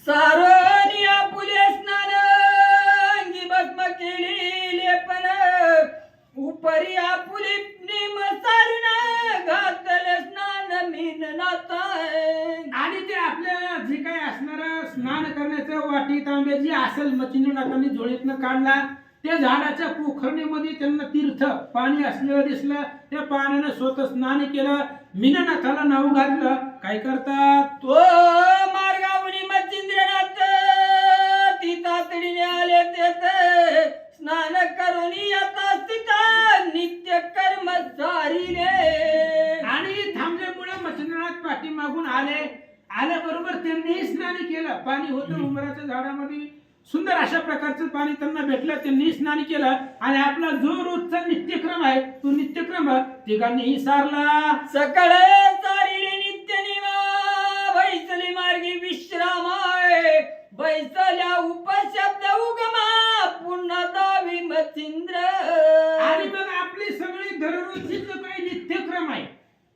सारोनी आपुले स्नान अंगी भस्म केली लेपन उपरी आपुली निम सारून घातले स्नान मीन नाताय. आणि ते आपल्या जे काही असणारं स्नान करण्याचं वाटी तांबे जी असेल मच्छिंद्रनाथांनी झोळीतनं काढला. त्या झाडाच्या पोखरणीमध्ये त्यांना तीर्थ पाणी असलेलं दिसलं. त्या पाण्यानं स्वतः स्नान केलं. मीननाथाला नाव घातलं. काय करतात? तो मार्गावणी मच्छिंद्रनाथ ती तातडीने आले तेथ स्नान करून येता स्थिता नित्य कर्म सारिले. आणि थांबल्यामुळे मच्छिंद्रनाथ पाठीमागून आल्याबरोबर त्यांनीही स्नान केलं. पाणी होतं उंबराच्या झाडामध्ये. सुंदर अशा प्रकारचं पाणी त्यांना भेटलं. त्यांनी स्नान केलं आणि आपला जो रोजचा नित्यक्रम आहे तो नित्यक्रम तिघांनीही सारला. सकळ सारिले नित्य निवा बैसली मार्गी विश्रामाय बैसल्या उपशब्द उगमा पुन्हा दावी मच्छिंद्र. आणि मग आपली सगळी दररोजची जो काही नित्यक्रम आहे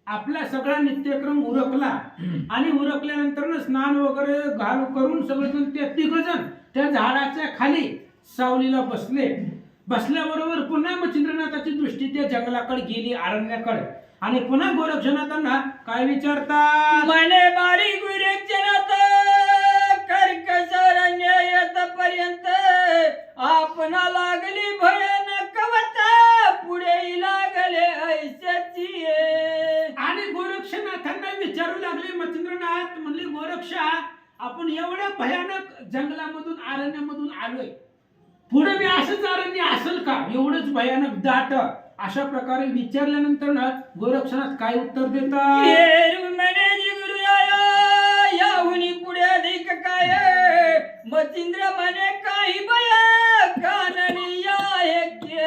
आपला सगळा नित्यक्रम उरकला आणि उरकल्यानंतर स्नान वगैरे करून सगळेजण ते तिघजण त्या झाडाच्या खाली सावलीला बसल्याबरोबर पुन्हा मच्छिंद्रनाथाची दृष्टी त्या जंगलाकडे गेली, अरण्याकडे. आणि पुन्हा गोरक्षनाथांना काय विचारतात? मने बारी गोरक्षनाथ कर्कशरण्य येतपर्यंत आपणा लागली भयानक वता पुढे लागले ऐशाची. आणि गोरक्षनाथांना विचारू लागले मच्छिंद्रनाथ. म्हणले गोरक्षा आपण एवढ्या भयानक जंगलामधून अरण्यामधून आलोय, पुढे मी असंच अरण्य असेल का एवढंच भयानक दाट? अशा प्रकारे विचारल्यानंतर ना गोरक्षनाथ काय उत्तर देतात? याहुनी पुढे अधिक काय मच्छिंद्र म्हणे काही बया काननी आहे के.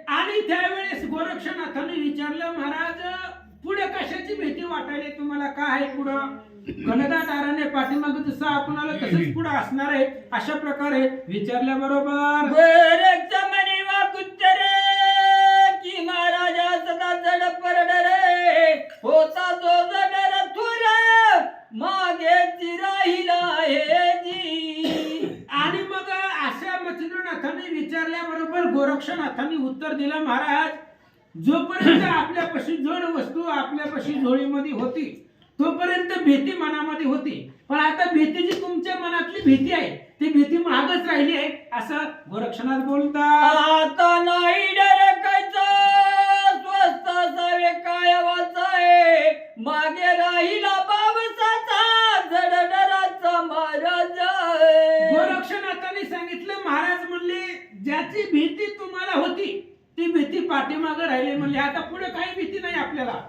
आणि त्यावेळेस गोरक्षनाथाने विचारलं महाराज पुढे कशाची भीती वाटायला तुम्हाला? काय आहे पुढं? घनदाट अरण्य पाठीमागे जसं आपण आलो तसंच पुढे असणार आहे. अशा प्रकारे विचारल्याबरोबर गोरक्ष म्हणे वाकुत्तर की महाराजा सदा जड परडरे होता जो जडर थुर मागे राहिला हे जी. आणि मग अशा मच्छिंद्रनाथांनी विचारल्याबरोबर गोरक्षनाथांनी उत्तर दिलं महाराज जोपर्यंत आपल्यापाशी जड वस्तू आपल्यापाशी झोळीमध्ये होती तोपर्यंत भीती मनामध्ये होती. पण आता भीती जी तुमच्या मनातली भीती आहे ती भीती मागच राहिली आहे असं गोरक्षनाथ बोलतात. आता नाही डरकायचं स्वस्त असावे काय वाचाय मागे राहिला बाबसाचा जड डराचा महाराज. गोरक्षनाथांनी सांगितलं महाराज म्हणले ज्याची भीती तुम्हाला होती ती भीती पाठीमागे राहिली. म्हणले आता पुढे काही भीती नाही आपल्याला.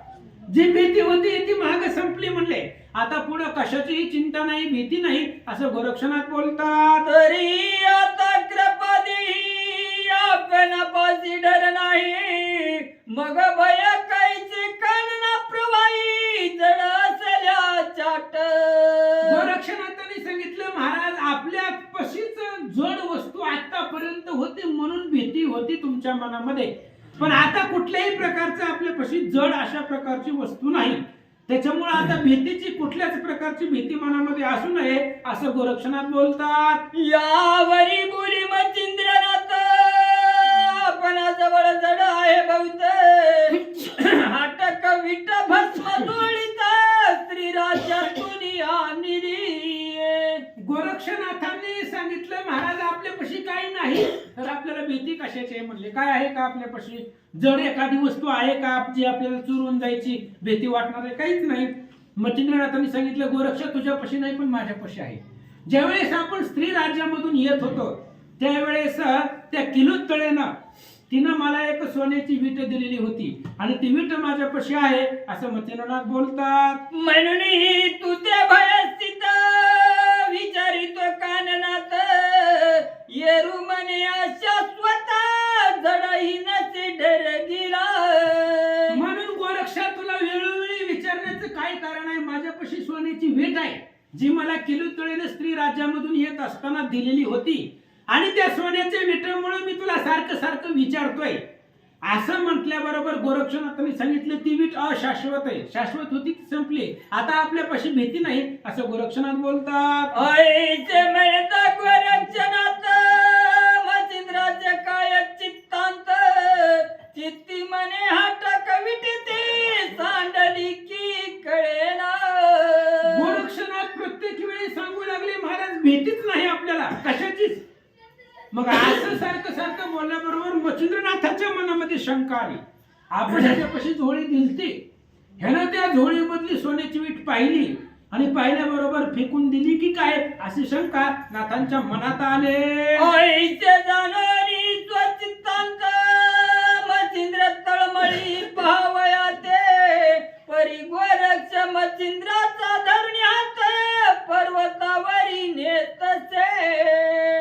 जी भीती होती ती मागे संपली. म्हणले आता पुढे कशाचीही चिंता नाही, भीती नाही असं गोरक्षनाथ बोलतात. तरी आता कृपा देई आपणापाशी डर नाही मग भय कायचे कानना प्रवाही जड असल्या चाट. गोरक्षनाथांनी सांगितलं महाराज आपल्या पशीच जड वस्तू आतापर्यंत होती म्हणून भीती होती तुमच्या मनामध्ये. पण आता कुठल्याही प्रकारचं आपल्यापाशी जड अशा प्रकारची वस्तू नाही. त्याच्यामुळे आता भीतीची कुठल्याच प्रकारची भीती मनामध्ये असू नये असं गोरक्षनाथ बोलतात. यावरी बोली मच्छिंद्रनाथ आपणा जवळ जड आहे बहुत हटक विट भस्म जोडीचा श्रीराजातून निरी. गोरक्षनाथांनी सांगितलं महाराज आपल्यापाशी काही नाही तर आपल्याला भीती कशाची आहे? म्हणले काय आहे का आपल्यापाशी जड एखादी वस्तू आहे का जी आपल्याला चुरून जायची भीती वाटणार आहे? काहीच नाही. मच्छिंद्रनाथांनी सांगितलं गोरक्ष तुझ्यापाशी नाही पण माझ्यापाशी आहे. ज्यावेळेस आपण स्त्री राज्यामधून येत होतो त्यावेळेस त्या किलूत तळेनं तिनं मला एक सोन्याची वीट दिलेली होती आणि ती वीट माझ्यापाशी आहे असं मच्छिंद्रनाथ बोलतात. म्हणून तू त्या भयस्थित विचारितो काननाथ येरू म्हणे शाश्वत जडही नसे डरगिला. म्हणून गोरक्षा तुला वेळोवेळी विचारण्याचं काय कारण आहे? माझ्यापाशी सोन्याची वीट आहे जी मला किलूतळेने स्त्री राज्यामधून येत असताना दिलेली होती आणि त्या सोन्याच्या विटेमुळे मी तुला सारखं सारखं विचारतोय. असं म्हटल्याबरोबर गोरक्षनाथांनी सांगितलं ती वीट अशाश्वत आहे. शाश्वत होती ती संपली, आता आपल्यापाशी भीती नाही असं गोरक्षनाथ बोलतात. ऐसे म्हणता गोरक्षनाथ मच्छिंद्राचे काय चित्तांत चित्ती मने हाटक विटते सांडली की कळेना. गोरक्षनाथ प्रत्येक वेळी सांगू लागले महाराज भीतीच नाही आपल्याला कशाचीच. मग असं सारखं सारखं बोलल्याबरोबर मच्छिंद्रनाथाच्या मनामध्ये शंका आली. आपण ह्याच्यापाशी झोळी दिलती, ह्यानं त्या झोळीमधली सोन्याची वीट पाहिली आणि पाहिल्याबरोबर फेकून दिली की काय अशी शंका नाथांच्या मनात आले. ऐसे जाणवली स्वचित्तांत मच्छिंद्र तळमळी पाहावया ते परी गोरक्ष मच्छिंद्राचा धरुणी हात पर्वतावरी नेतसे.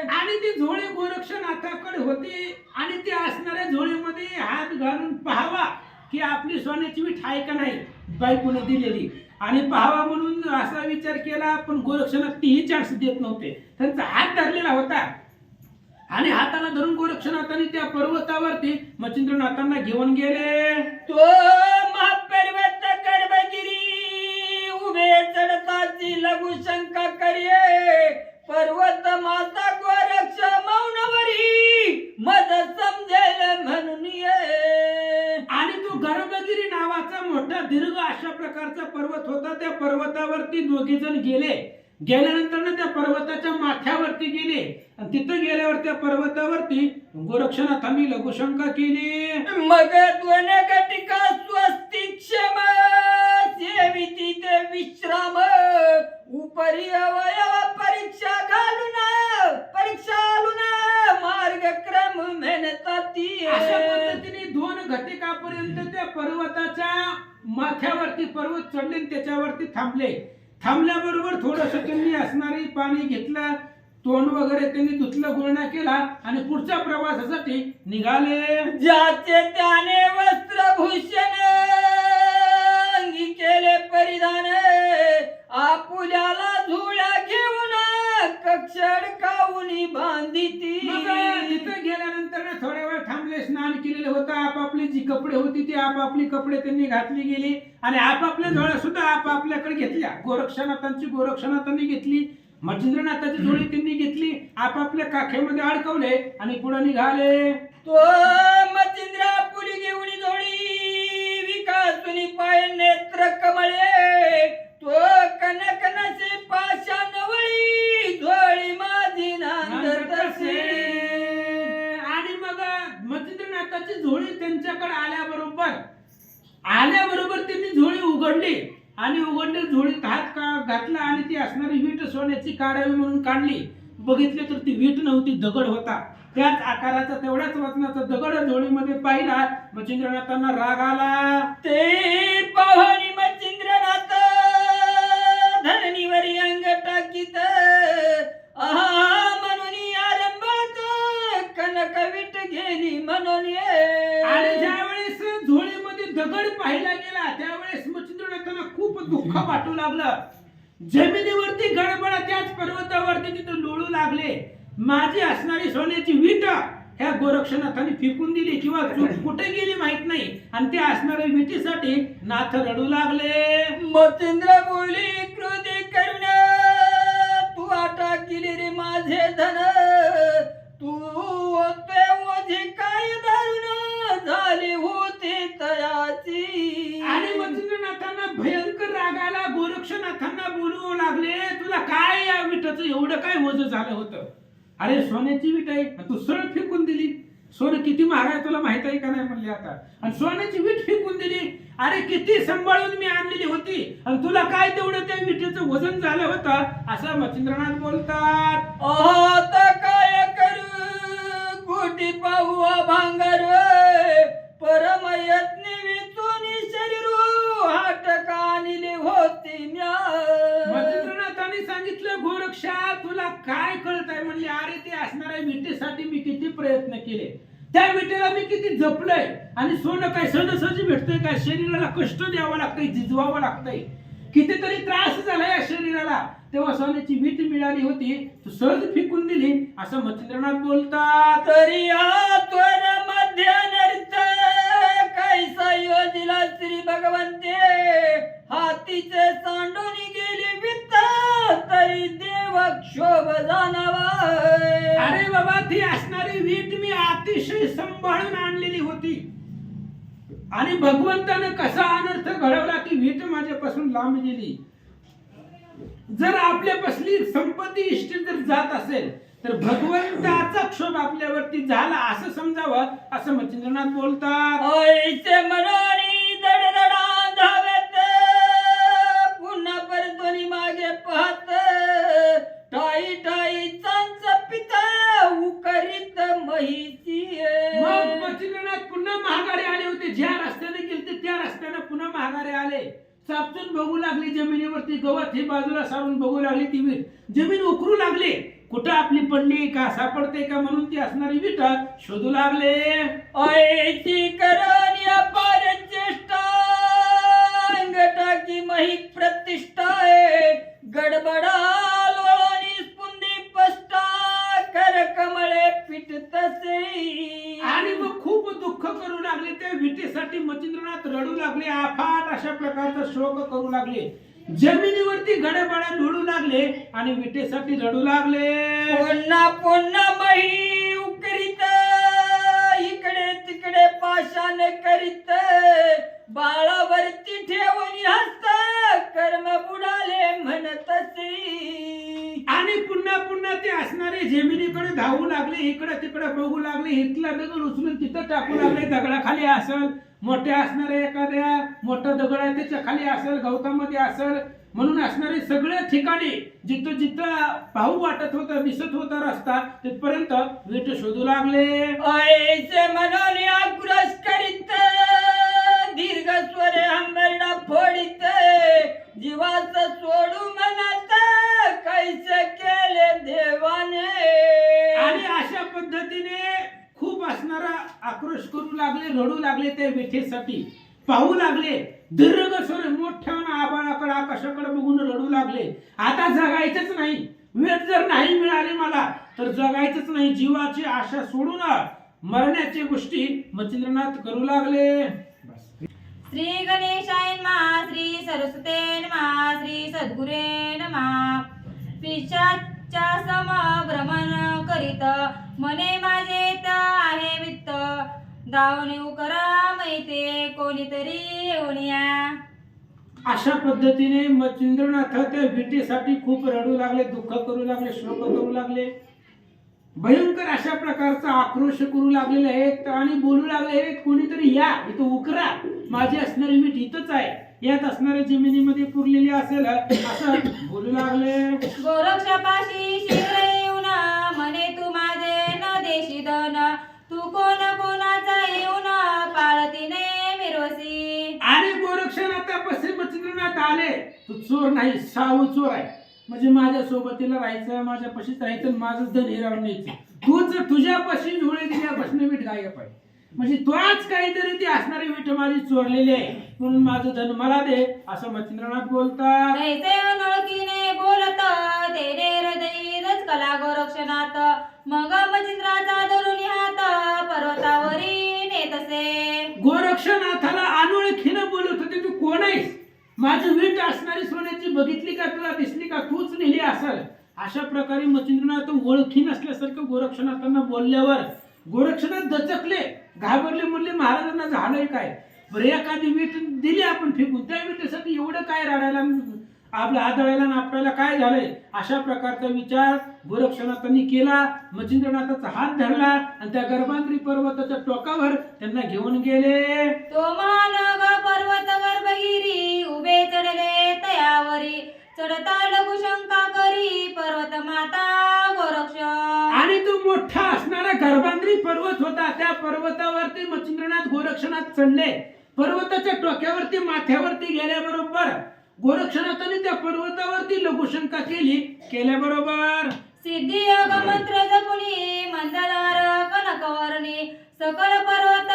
आणि ती झोळी गोरक्षनाथाकडे होती आणि ती असणाऱ्या झोळीमध्ये हात घालून पाहावा की आपली सोन्याची वीट आहे का नाही बायकोने दिलेली, आणि पाहावा म्हणून असा विचार केला. पण गोरक्षनाथ तीही चान्स देत नव्हते. त्यांचा हात धरलेला होता आणि हाताला धरून गोरक्षनाथांनी त्या पर्वतावरती मच्छिंद्रनाथांना घेऊन गेले. तो महापर्वत गर्भगिरी उभे चढताची लघु शंका करिये पर्वत माता गोरक्ष मौनवरी मद समजेल म्हणून ये. आणि तो गर्भगिरी नावाचा मोठा दीर्घ अशा प्रकारचा पर्वत होता. त्या पर्वतावरती दोघे जण गेले. गेल्यानंतर त्या पर्वताच्या माथ्यावरती गेले आणि तिथं गेल्यावर त्या पर्वतावरती गोरक्षनाथांनी लघुशंका केली. मग दोन घटिका स्वस्ती क्षम सेविती ते विश्राम उपरी अवयव परीक्षा घालून मार्गक्रम मेहनताती. अशा पद्धतीने 2 घटिकापर्यंत त्या पर्वताच्या माथ्यावरती पर्वत चढले आणि त्याच्यावरती थांबले. थांबल्याबरोबर थोडस त्यांनी असणारी पाणी घेतलं, तोंड वगैरे त्यांनी धुतलं, गुळणा केला आणि पुढच्या प्रवासासाठी निघाले. ज्याचे त्याने वस्त्रभूषण अंगी केले परिधान आपुल्याला झुळ्या घेऊन कक्षड काऊनी बांधिती. तिथे गेल्यानंतर थोड्या वेळ थांबले, स्नान केलेलं होतं. आपापली जी कपडे होती ती आपापली कपडे त्यांनी घातली गेली आणि आपापल्या झोळ्या सुद्धा आपापल्याकडे घेतल्या. गोरक्षनाथांनी घेतली, मच्छिंद्रनाथाची झोळी त्यांनी घेतली, आपापल्या काखेमध्ये अडकवले आणि पुढे निघाले. तो मच्छिंद्रा पुली घेऊन झोळी विकासुनी पाय नेत्र कमळे तो कनकनसे पाशा नवळी झोळी माझी नांदतसे. आणि मग मच्छिंद्रनाथाची झोळी त्यांच्याकडे आल्याबरोबर त्यांनी झोळी उघडली आणि उघडली झोळीत हात घातला आणि ती असणारी वीट सोन्याची काढावी म्हणून काढली. बघितले तर ती वीट नव्हती, दगड होता. त्याच आकाराचा तेवढ्याच वजनाचा दगड झोळीमध्ये पाहिला. मच्छिंद्रनाथांना राग आला. ते पाहणी मच्छिंद्रनाथ धरणीवरी अंग टाकीत म्हणून आरंभात कनक वीट गेली म्हणून. आणि ज्यावेळेस झोळीमध्ये दगड पाहिला गेला त्यावेळेस मच्छिंद्रनाथांना खूप दुःख वाटू लागलं. जमिनीवरती गडबड त्याच पर्वतावरती तिथे लोळू लागले. माझी असणारी सोन्याची वीट ह्या गोरक्षनाथांनी फेकून दिली किंवा कुठे गेली माहित नाही आणि त्या असणाऱ्या विटीसाठी नाथ रडू लागले. मच्छिंद्र बोली क्रोधी करुण तू आटा केली रे माझे धन तू होते ओझे काय धरून झाली होती तयाची. आणि मच्छिंद्रनाथांना भयंकर राग आला. गोरक्षनाथांना बोलू लागले, तुला काय या विटाचं एवढं काय ओझं झालं होतं? अरे सोन्याची वीट आहे, तू सरळ फेकून दिली. सोनं किती महाग आहे तुला माहित आहे का नाही म्हणले आता, आणि सोन्याची वीट फेकून दिली. अरे किती सांभाळून मी आणलेली होती आणि तुला काय तेवढं त्या विटेचं वजन झालं होतं असं मच्छिंद्रनाथ बोलतात. आता काय करू गोटी पुरी पाहू भांगर परमयत्नी विचूनी शरीर हाटका आणले होते म्या. मच्छिंद्रनाथांनी सांगितलं, गोरक्षा तुला काय कळतंय? म्हणले, अरे ते असणाऱ्या विटेसाठी मी किती प्रयत्न केले, त्या विटेला मी किती जपलंय, आणि सोनं काय सहजासहजी भेटतंय काय? शरीराला कष्ट द्यावं लागतंय, झिजवावं लागतंय, कितीतरी त्रास झाला या शरीराला. तेव्हा सोन्याची वीट मिळाली होती, तू सहज फेकून दिली, असं मच्छिंद्रनाथ बोलतात. तरी आत्वर मध्य नर्त कैसा योजिला श्री भगवंते हातीचे सांडून गेली वित्त तरी देव क्षोभ जाणावा. अरे बाबा, ती असणारी वीट मी अतिशय सांभाळून आणलेली होती, आणि भगवंतानं कसा अनर्थ घडवला की वीट माझ्यापासून लांब गेली. जर आपल्यापासली संपत्ती इष्ट जर जात असेल तर भगवंताचा क्षोभ आपल्यावरती झाला असं समजावं, असं मच्छिंद्रनाथ बोलतात. ऐसे मनानी दडदडा धावत पुन्हा परतोनी मागे पाहत टाई टाई चांच पिता उकरीत महिती. मग मच्छिंद्रनाथ पुन्हा महागारे आले होते. ज्या रस्त्याने गेलते त्या रस्त्याने पुन्हा महागारे आले. चापचून बघू लागली जमिनीवरती, गवत हे बाजूला सारून बघू लागली ती वीट. जमीन उकरू लागली, कुठं आपली पडली का सापडते का म्हणून ती असणारी वीट शोधू लागले. ऐती करण या पार चेष्टा टाकी महिक प्रतिष्ठा गडबडा लोणी स्पुंदी पष्टा कर कमळे पीठ तसे. आणि मग खूप दुःख करू लागले. त्या विटेसाठी मच्छिंद्रनाथ रडू लागले, अफाट अशा प्रकारचा शोक करू लागले. जमिनीवरती गडबडा लोळू लागले आणि विटेसाठी रडू लागले. पुन्हा पुन्हा मही उकरीत इकडे तिकडे पाषाण करीत बाळावरती ठेवून हस्त कर्म बुडाले म्हणत असे. आणि पुन्हा पुन्हा ते असणारे जमिनीकडे धावू लागले, इकडे तिकडे बघू लागले, इथला दगड उचलून तिथं टाकू लागले. दगडाखाली असेल, मोठ्या असणारे एखाद्या मोठा दगड आहे त्याच्या खाली असेल, गवतामध्ये असेल, म्हणून असणारे सगळ्या ठिकाणी जिथं जिथं पाहू वाटत होतं, दिसत होता रस्ता, तिथपर्यंत वीट शोधू लागले. ऐसे मनोनी आक्रोश करीत दीर्घ स्वरे हंबरडा फोडित जीवाच सोडू म्हणत कैसे केले देवाने. आणि अशा पद्धतीने खूप असणारा आक्रोश करू लागले, रडू लागले. त्या विठेसाठी पाहू लागले, दीर्घ स्वर मोठ्या आभाळाकडे आकाशाकडे बघून रडू लागले. आता जगायचंच नाही, वेळ जर नाही मिळाली मला तर जगायचंच नाही. जीवाची आशा सोडून मरण्याची गोष्टी मच्छिंद्रनाथ करू लागले. श्री गणेशाय नमः, श्री सरस्वते नमः, श्री सद्गुरे नमः. पिशाच्या सम भ्रमण करीत मने माझे त आहे वित्त दावणे उकरा मैते कोणीतरी येऊन या. अशा पद्धतीने मच्छिंद्रनाथ त्या विटेसाठी खूप रडू लागले, दुःख करू लागले, शोक करू लागले. भयंकर अशा प्रकारचा आक्रोश करू लागलेले आहेत आणि बोलू लागले आहेत, कोणीतरी या, इथं उकरा, माझी असणारी वीट इथंच आहे, यात असणाऱ्या जमिनीमध्ये पुरलेली असेल असं बोलू लागले. गोरक्षपाशी शीघ्र येऊन म्हणे तू माझे न देशी धन तू कोण कोणाचा येऊन पाळतीने मिरवसी. आणि गोरक्षनाथापाशी मच्छिंद्रनाथ आले, तू चोर नाही, सावू चोर आहे. म्हणजे माझ्या सोबतीला राहायचं, माझ्या पशीच राहायचं, माझं धन हिरावून न्यायचं. तूच तुझ्यापाशी झोळे दिल्यापासून वीट गायब आहे. म्हणजे तोच काहीतरी ती असणारी वीट माझी चोरलेली आहे, म्हणून माझं धन मला दे, असं मच्छिंद्रनाथ बोलतात. कैसे अनोळखीने बोलत तेरे हृदयी कला गोरक्षनाथ मग मच्छिंद्राचा धरून हात पर्वतावरी नेतसे. गोरक्षनाथाला अनोळखीनं बोलत होते, तू कोण आहेस? माझी वीट असणारी सोन्याची बघितली का, तुला दिसली का, तूच नेली असेल. अशा प्रकारे मच्छिंद्रनाथ ओळखी नसल्यासारखं गोरक्षनाथांना बोलल्यावर गोरक्षनाथ दचकले, घाबरले, म्हणले महाराजांना झालंय काय? बरं एखादी वीट दिली आपण फेकून, त्या विटेसाठी एवढं काय रडायला, आपल्या आदळायला नापडायला काय झालंय? अशा प्रकारचा विचार गोरक्षनाथांनी केला. मच्छिंद्रनाथाचा हात धरला आणि त्या गर्भांतरी पर्वताच्या टोकावर त्यांना घेऊन गेले. तो महानग पर्वतावर बहिरी उभे चढले तयावरी चढता लघु शंका करी पर्वत माता गोरक्ष. आणि तो मोठा असणारा गर्भांद्री पर्वत होता. त्या पर्वतावरती मच्छिंद्रनाथ गोरक्षनाथ चढले. पर्वताच्या टोक्यावरती माथ्यावरती गेल्याबरोबर गोरक्षनाथाने त्या पर्वतावरती लघुशंका केल्याबरोबर सिद्धी योग मंत्र जपुनी मंददार कनकवर्णी सकल पर्वत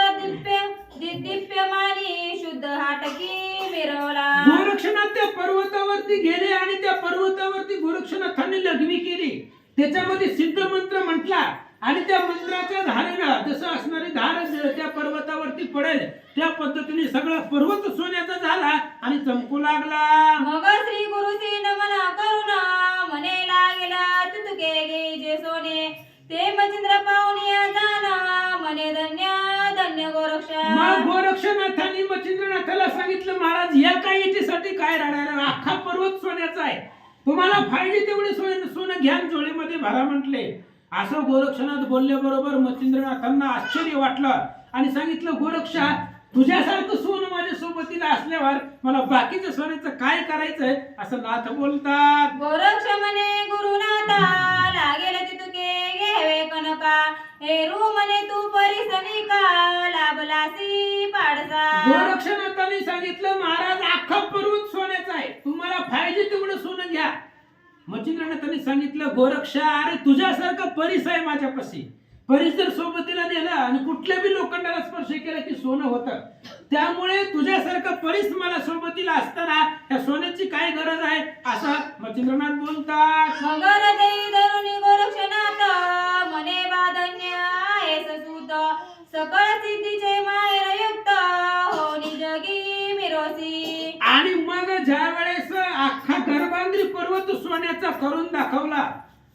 दिप्यमानी शुद्ध हाटकी मिरवला. गोरक्षनाथ त्या पर्वतावरती गेले आणि त्या पर्वतावरती गोरक्षनाथांनी लघवी केली. त्याच्यामध्ये सिद्ध मंत्र म्हटला आणि त्या मंत्राच्या धारेनं जसं असणारी धार त्या पर्वतावरती पडेल त्या पद्धतीने सगळा पर्वत सोन्याचा झाला आणि चमकू लागला. मग श्री गुरुची नमन करुणा म्हणे लागेला तुतुके घे जे सोने ते मच्छिंद्र पाहुनिया जाना म्हणे धन्य धन्य गोरक्षा. मग गोरक्षनाथांनी मच्छिंद्रनाथाला सांगितलं महाराज या काही इटीसाठी काय राहणार, अख्खा पर्वत सोन्याचा आहे, तुम्हाला पाहिजे तेवढे सोनं घ्या जोडीमध्ये भरा म्हटले. असं गोरक्षनाथ बोलल्याबरोबर मच्छिंद्रनाथांना आश्चर्य वाटलं आणि सांगितलं गोरक्षा तुझ्यासारखं सोनं माझ्या सोबतीला असल्यावर मला बाकीच्या सोन्याचं काय करायचंय असं नाथ बोलतात. गोरक्ष म्हणे गुरुनाथा लागेल तुके घेवे कनका हेरू म्हणे तू परिसनी का लाभलासी पाडसा. गोरक्षनाथांनी सांगितलं महाराज अख्खा पर्वत सोन्याचा आहे, तुम्हाला पाहिजे तेवढं सोनं घ्या. मच्छिंद्रनाथांनी सांगितलं गोरक्षा अरे तुझ्यासारखं परीस आहे माझ्यापाशी, परीस जर सोबतीला नेलं आणि कुठल्या बी लोखंडाला स्पर्श केला की सोनं होतं, त्यामुळे तुझ्यासारखं परीस मला सोबतीला असताना त्या सोन्याची काय गरज आहे असं मच्छिंद्रनाथ बोलतात. मगर देई धरुणी गोरक्षनाथ म्हणे बाधन्य आहे ससूत सकळ सिद्धीचे माहेर युक्त हो निजगी मिरोसी. आणि मग ज्या वेळेस अख्खा गर्भांद्री पर्वत सोन्याचा करून दाखवला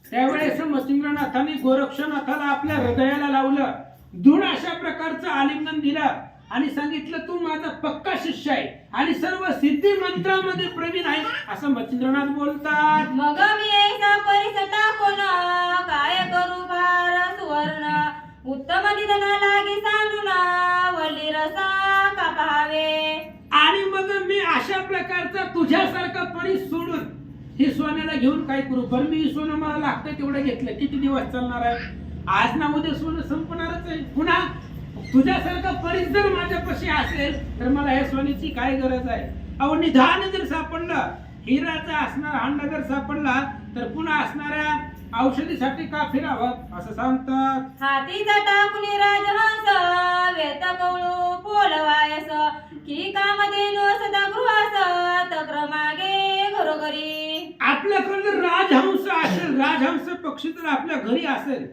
त्यावेळेस मच्छिंद्रनाथांनी गोरक्षनाथाला आपल्या हृदयाला लावलं, दृढ अशा प्रकारचं आलिंगन दिलं आणि सांगितलं तू माझा पक्का शिष्य आहे आणि सर्व सिद्धी मंत्रामध्ये प्रवीण आहे असं मच्छिंद्रनाथ बोलतात. मग मी ऐसा परिस टाकून काय करू भार सुवर्ण उत्तम निधना लागी सांडून वल्ली रसा का पाहावे. आणि मग मी अशा प्रकारचा तुझ्यासारखा परीस सोडून हे सोन्याला घेऊन काय करू, बरं मी सोनं मला लागतं तेवढं घेतलं, किती दिवस चालणार आहे, आज ना उद्या सोनं संपणारच आहे. पुन्हा तुझ्यासारखा परीस जर माझ्यापाशी असेल तर मला या सोन्याची काय गरज आहे. अहो निधान जर सापडलं, हिराचा असणारा हांडा जर सापडला तर पुन्हा असणाऱ्या औषधीसाठी का फिरावं असं सांगतात. हातीचा टाकुनी राजहंस वेत कवळू पोलवायस की कामधेनु सदा गृहास तक्र मागे घरोघरी. आपल्याकडे जर राजहंस असेल, राजहंस पक्षी जर आपल्या घरी असेल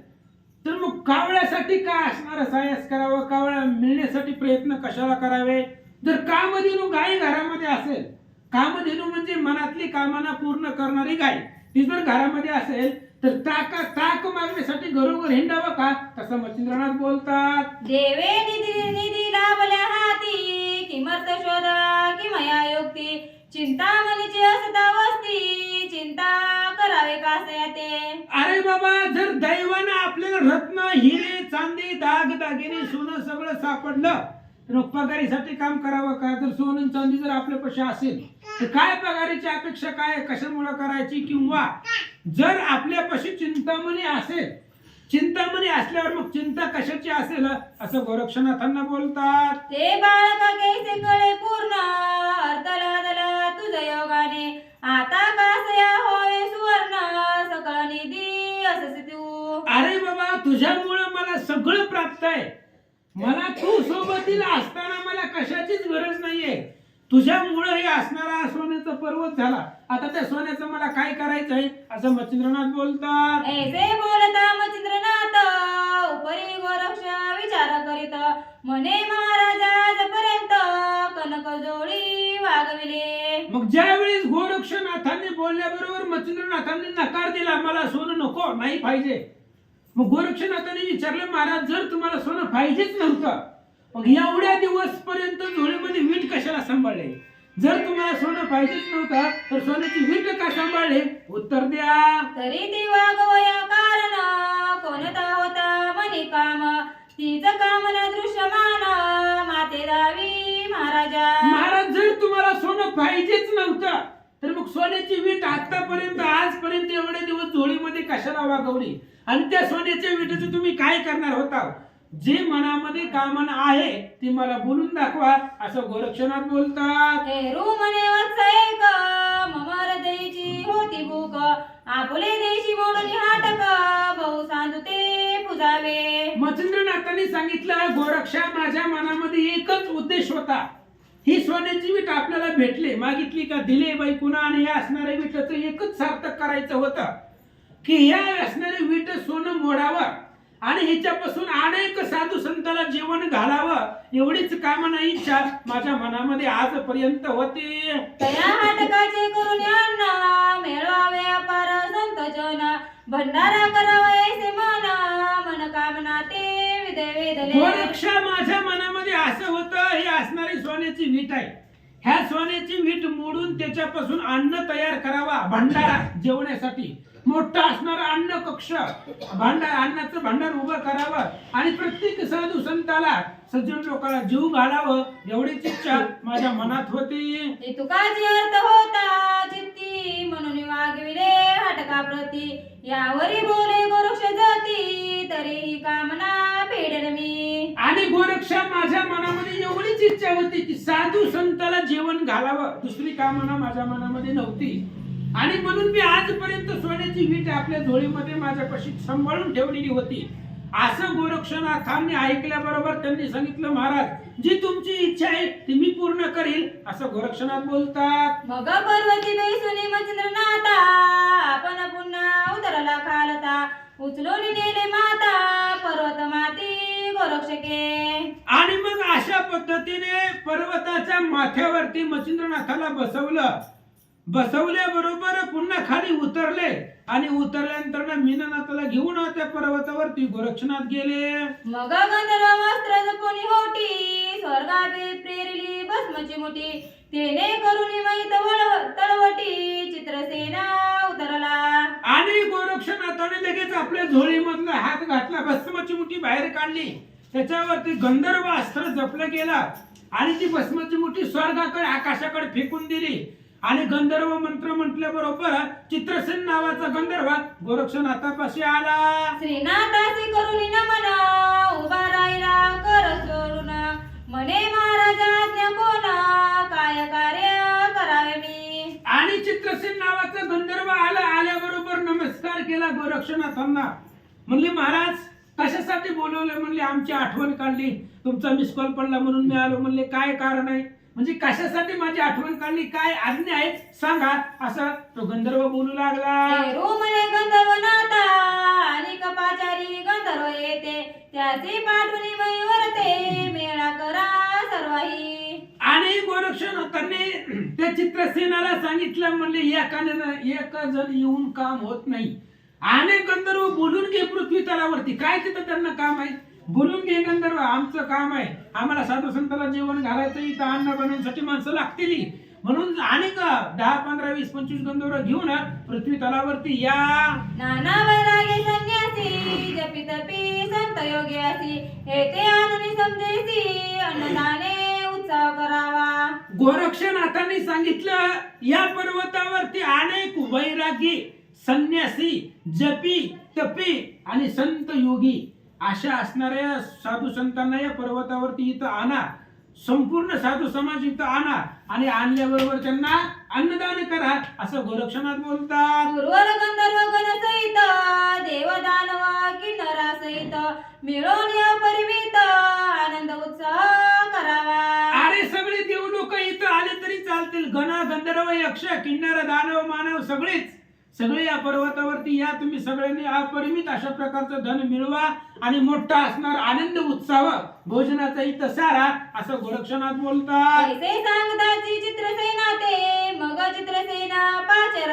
तर मग कावळ्यासाठी काय असणार सायस करावं, कावळ्या मिळण्यासाठी प्रयत्न कशाला करावे. जर कामधेनु गाय घरामध्ये असेल, कामधेनु म्हणजे मनातली कामना पूर्ण करणारी गाय, ती जर घरामध्ये असेल तर ताक मागण्यासाठी घरोघर हिंडावं का तसं मच्छिंद्रनाथ बोलतात. देवे निधी निधी लाभल्या हाती किमर्थ शोधा किमया युक्ती चिंतामणीची असता वस्ती चिंता करावे कासे ते. अरे बाबा जर दैवानं आपल्याला रत्न हिरे चांदी दागिने सोनं सगळं सापडलं तर पगारीसाठी काम करावं का. जर सोनं चांदी जर आपल्यापाशी असेल तर काय पगारीची अपेक्षा काय कशामुळे करायची. किंवा जर आपल्यापाशी चिंतामणी असेल, चिंतामणी असल्यावर मग चिंता कशाची असेल असं गोरक्षनाथांना बोलतात. ते बाळका कैसे कळे पूर्ण अर्थ लादला तुझ योगाने आता कासया होय सुवर्ण सकळ निधी असं तू. अरे बाबा तुझ्यामुळे मला सगळं प्राप्त आहे, मला तू सोबतीला असताना मला कशाचीच गरज नाहीये. तुझ्यामुळे हे असणारा सोन्याचा पर्वत झाला, आता त्या सोन्याचं मला काय करायचंय असं मच्छिंद्रनाथ बोलतात. ऐसे बोलता मच्छिंद्रनाथ उपरी गोरक्ष विचार करीत म्हणे महाराजा आजपर्यंत कनक जोडी वागविले. मग ज्या वेळेस गोरक्षनाथांनी बोलल्याबरोबर मच्छिंद्रनाथांनी नकार दिला, मला सोनं नको नाही पाहिजे. मग गोरक्षनाथांनी विचारलं महाराज जर तुम्हाला सोनं पाहिजेच नव्हतं मग एवढ्या दिवस पर्यंत झोळीमध्ये वीट कशाला सांभाळले. जर तुम्हाला सोनं पाहिजेच नव्हतं तर सोन्याची वीट का सांभाळले उत्तर द्या. तरी ती वागवया कारण कोणता होता मनी काम तीच कामना दृश्यमान माते दावी महाराजा. महाराज जर तुम्हाला सोनं पाहिजेच नव्हतं तर मग सोन्याची वीट आतापर्यंत आजपर्यंत एवढे दिवस झोळीमध्ये कशाला वागवली आणि त्या सोन्याच्या विटेचं तुम्ही काय करणार होता? जे मनामध्ये कामना आहे ती मला बोलून दाखवा असं गोरक्षनाथ बोलतात. हे रूमने वत्स एक ममर देची होती भूक आपुले देशी मोडून हाटक बहु सांदू ते पुजावे. मच्छिंद्रनाथांनी सांगितलं गोरक्षा माझ्या मनामध्ये एकच उद्देश होता, ही सोन्याची वीट आपल्याला भेटली मागितली का दिले बाई कुणा आणि या असणाऱ्या विटाचं एकच सार्थक करायचं होतं की या असणाऱ्या विट सोनं मोडावं आणि हिच्यापासून अनेक साधू संताला जेवण घालावं एवढीच कामना इच्छा माझ्या मनामध्ये आजपर्यंत होती. तया हाटकाचे करून यांना मिळवावे अपार संत जन भंडारा करावा ऐसे मन कामना ते वेदले. गोरक्षा माझ्या मनामध्ये असं होतं ही असणारी सोन्याची वीट आहे, ह्या सोन्याची वीट मोडून त्याच्यापासून अन्न तयार करावा भंडारा जेवण्यासाठी मोठा असणारा अन्न कक्ष अन्नाचं भांडार उभं करावं आणि प्रत्येक साधू संताला सज्जन लोकांना जीव घालावं एवढीच इच्छा माझ्या मनात होती. तुकाची अर्थ होता चित्ती म्हणून वागविले हाटका प्रती यावरी बोले गोरक्ष जाती तरी ही कामना फेडेल मी. आणि गोरक्षा माझ्या मनामध्ये एवढीच इच्छा होती की साधू संताला जेवण घालावं, दुसरी कामना माझ्या मनामध्ये नव्हती. आणि म्हणून मी आजपर्यंत सोन्याची वीट आपल्या झोळीमध्ये माझ्यापाशी सांभाळून ठेवलेली होती. असं गोरक्षनाथांनी ऐकल्याबरोबर त्यांनी सांगितलं महाराज जी तुमची इच्छा आहे ती मी पूर्ण करील असं गोरक्षनाथ बोलतात. मग पर्वती बैसुनी मच्छिंद्रनाथा आपण पुन्हा उतरला खालता उचलून नेले माता पर्वत माती गोरक्षके. आणि मग अशा पद्धतीने पर्वताच्या माथ्यावरती मच्छिंद्रनाथाला बसवल्याबरोबर पुन्हा खाली उतरले आणि उतरल्यानंतर मीननाथाला घेऊन त्या पर्वतावरती गोरक्षनाथ गेले. मग गंधर्व वस्त्र जपुनी होती स्वर्गाबे प्रेरिली भस्मची मुठी तेने करुणी मैत तळवटी चित्रसेना उतरला. आणि गोरक्षनाथाने लगेच आपल्या झोळीमधला हात घातला, भस्माची मुठी बाहेर काढली, त्याच्यावरती गंधर्व अस्त्र जपलं गेलं आणि ती भस्माची मुठी स्वर्गाकडे आकाशाकडे फेकून दिली. आणि गंधर्व मंत्र म्हटल्याबरोबर चित्रसेन नावाचा गंधर्व गोरक्षनाथापाशी आला. श्रीनाथासी करुणी नमन उभा राहिला कर सोडून म्हणे महाराजा आज्ञा कोण काय कार्य करावे मी. आणि चित्रसेन नावाचा गंधर्व आल्याबरोबर नमस्कार केला गोरक्षनाथांना. म्हणले महाराज कशासाठी बोलवलं? म्हणले आमची आठवण काढली, तुमचा मिस कॉल पडला म्हणून मी आलो. म्हणले काय कारण आहे? म्हणजे कशासाठी माझी आठवण काढली, काय आज्ञा आहे सांगा असं तो गंधर्व बोलू लागला. म्हणे गंधर्व नाथा आणि कपाचारी गंधर्व येते त्याची पाठवणी वरते मेळा करा सर्वाही. आणि गोरक्षनाथांनी त्या चित्रसेनाला सांगितलं म्हणले एक जण येऊन काम होत नाही, अनेक गंधर्व बोलून घे पृथ्वी तलावरती, काय तिथं त्यांना काम आहे, बोलून घे गंधर्व आमचं काम आहे, आम्हाला साधू संताला जेवण घालायचं, इथं अन्न बनवण्यासाठी माणसं लागतील म्हणून अनेक 10, 15, 20, 25 गंधर्व घेऊन पृथ्वी तलावरती या. नाना वैरागी संन्यासी जपी तपी संत योगी असी हे ते आणून समजेसी अन्नदाने उत्सव करावा. गोरक्षनाथांनी सांगितलं या पर्वतावरती अनेक वैरागी संन्यासी जपी तपी आणि संत योगी अशा असणाऱ्या साधू संतांना या पर्वतावरती इथं आणा, संपूर्ण साधू समाज इथं आणा आणि आणल्याबरोबर त्यांना अन्नदान करा असं गोरक्षनाथ बोलतात. पूर्वर गंधर्व गण सहित देव दानव किन्नरा सहित मिळून अपरिमित आनंद उत्सव करावा. अरे सगळे देव लोक इथं आले तरी चालतील, गण गंधर्व यक्ष किन्नर दानव मानव सगळे या पर्वतावरती या, तुम्ही सगळ्यांनी अपरिमित अशा प्रकारचं धन मिळवा आणि मोठा असणार आनंद उत्सव भोजनाचा इथं सारा असं गोरक्षनाथ बोलतात. ऐसे सांगताची चित्रसेना ते मग चित्रसेना पाचर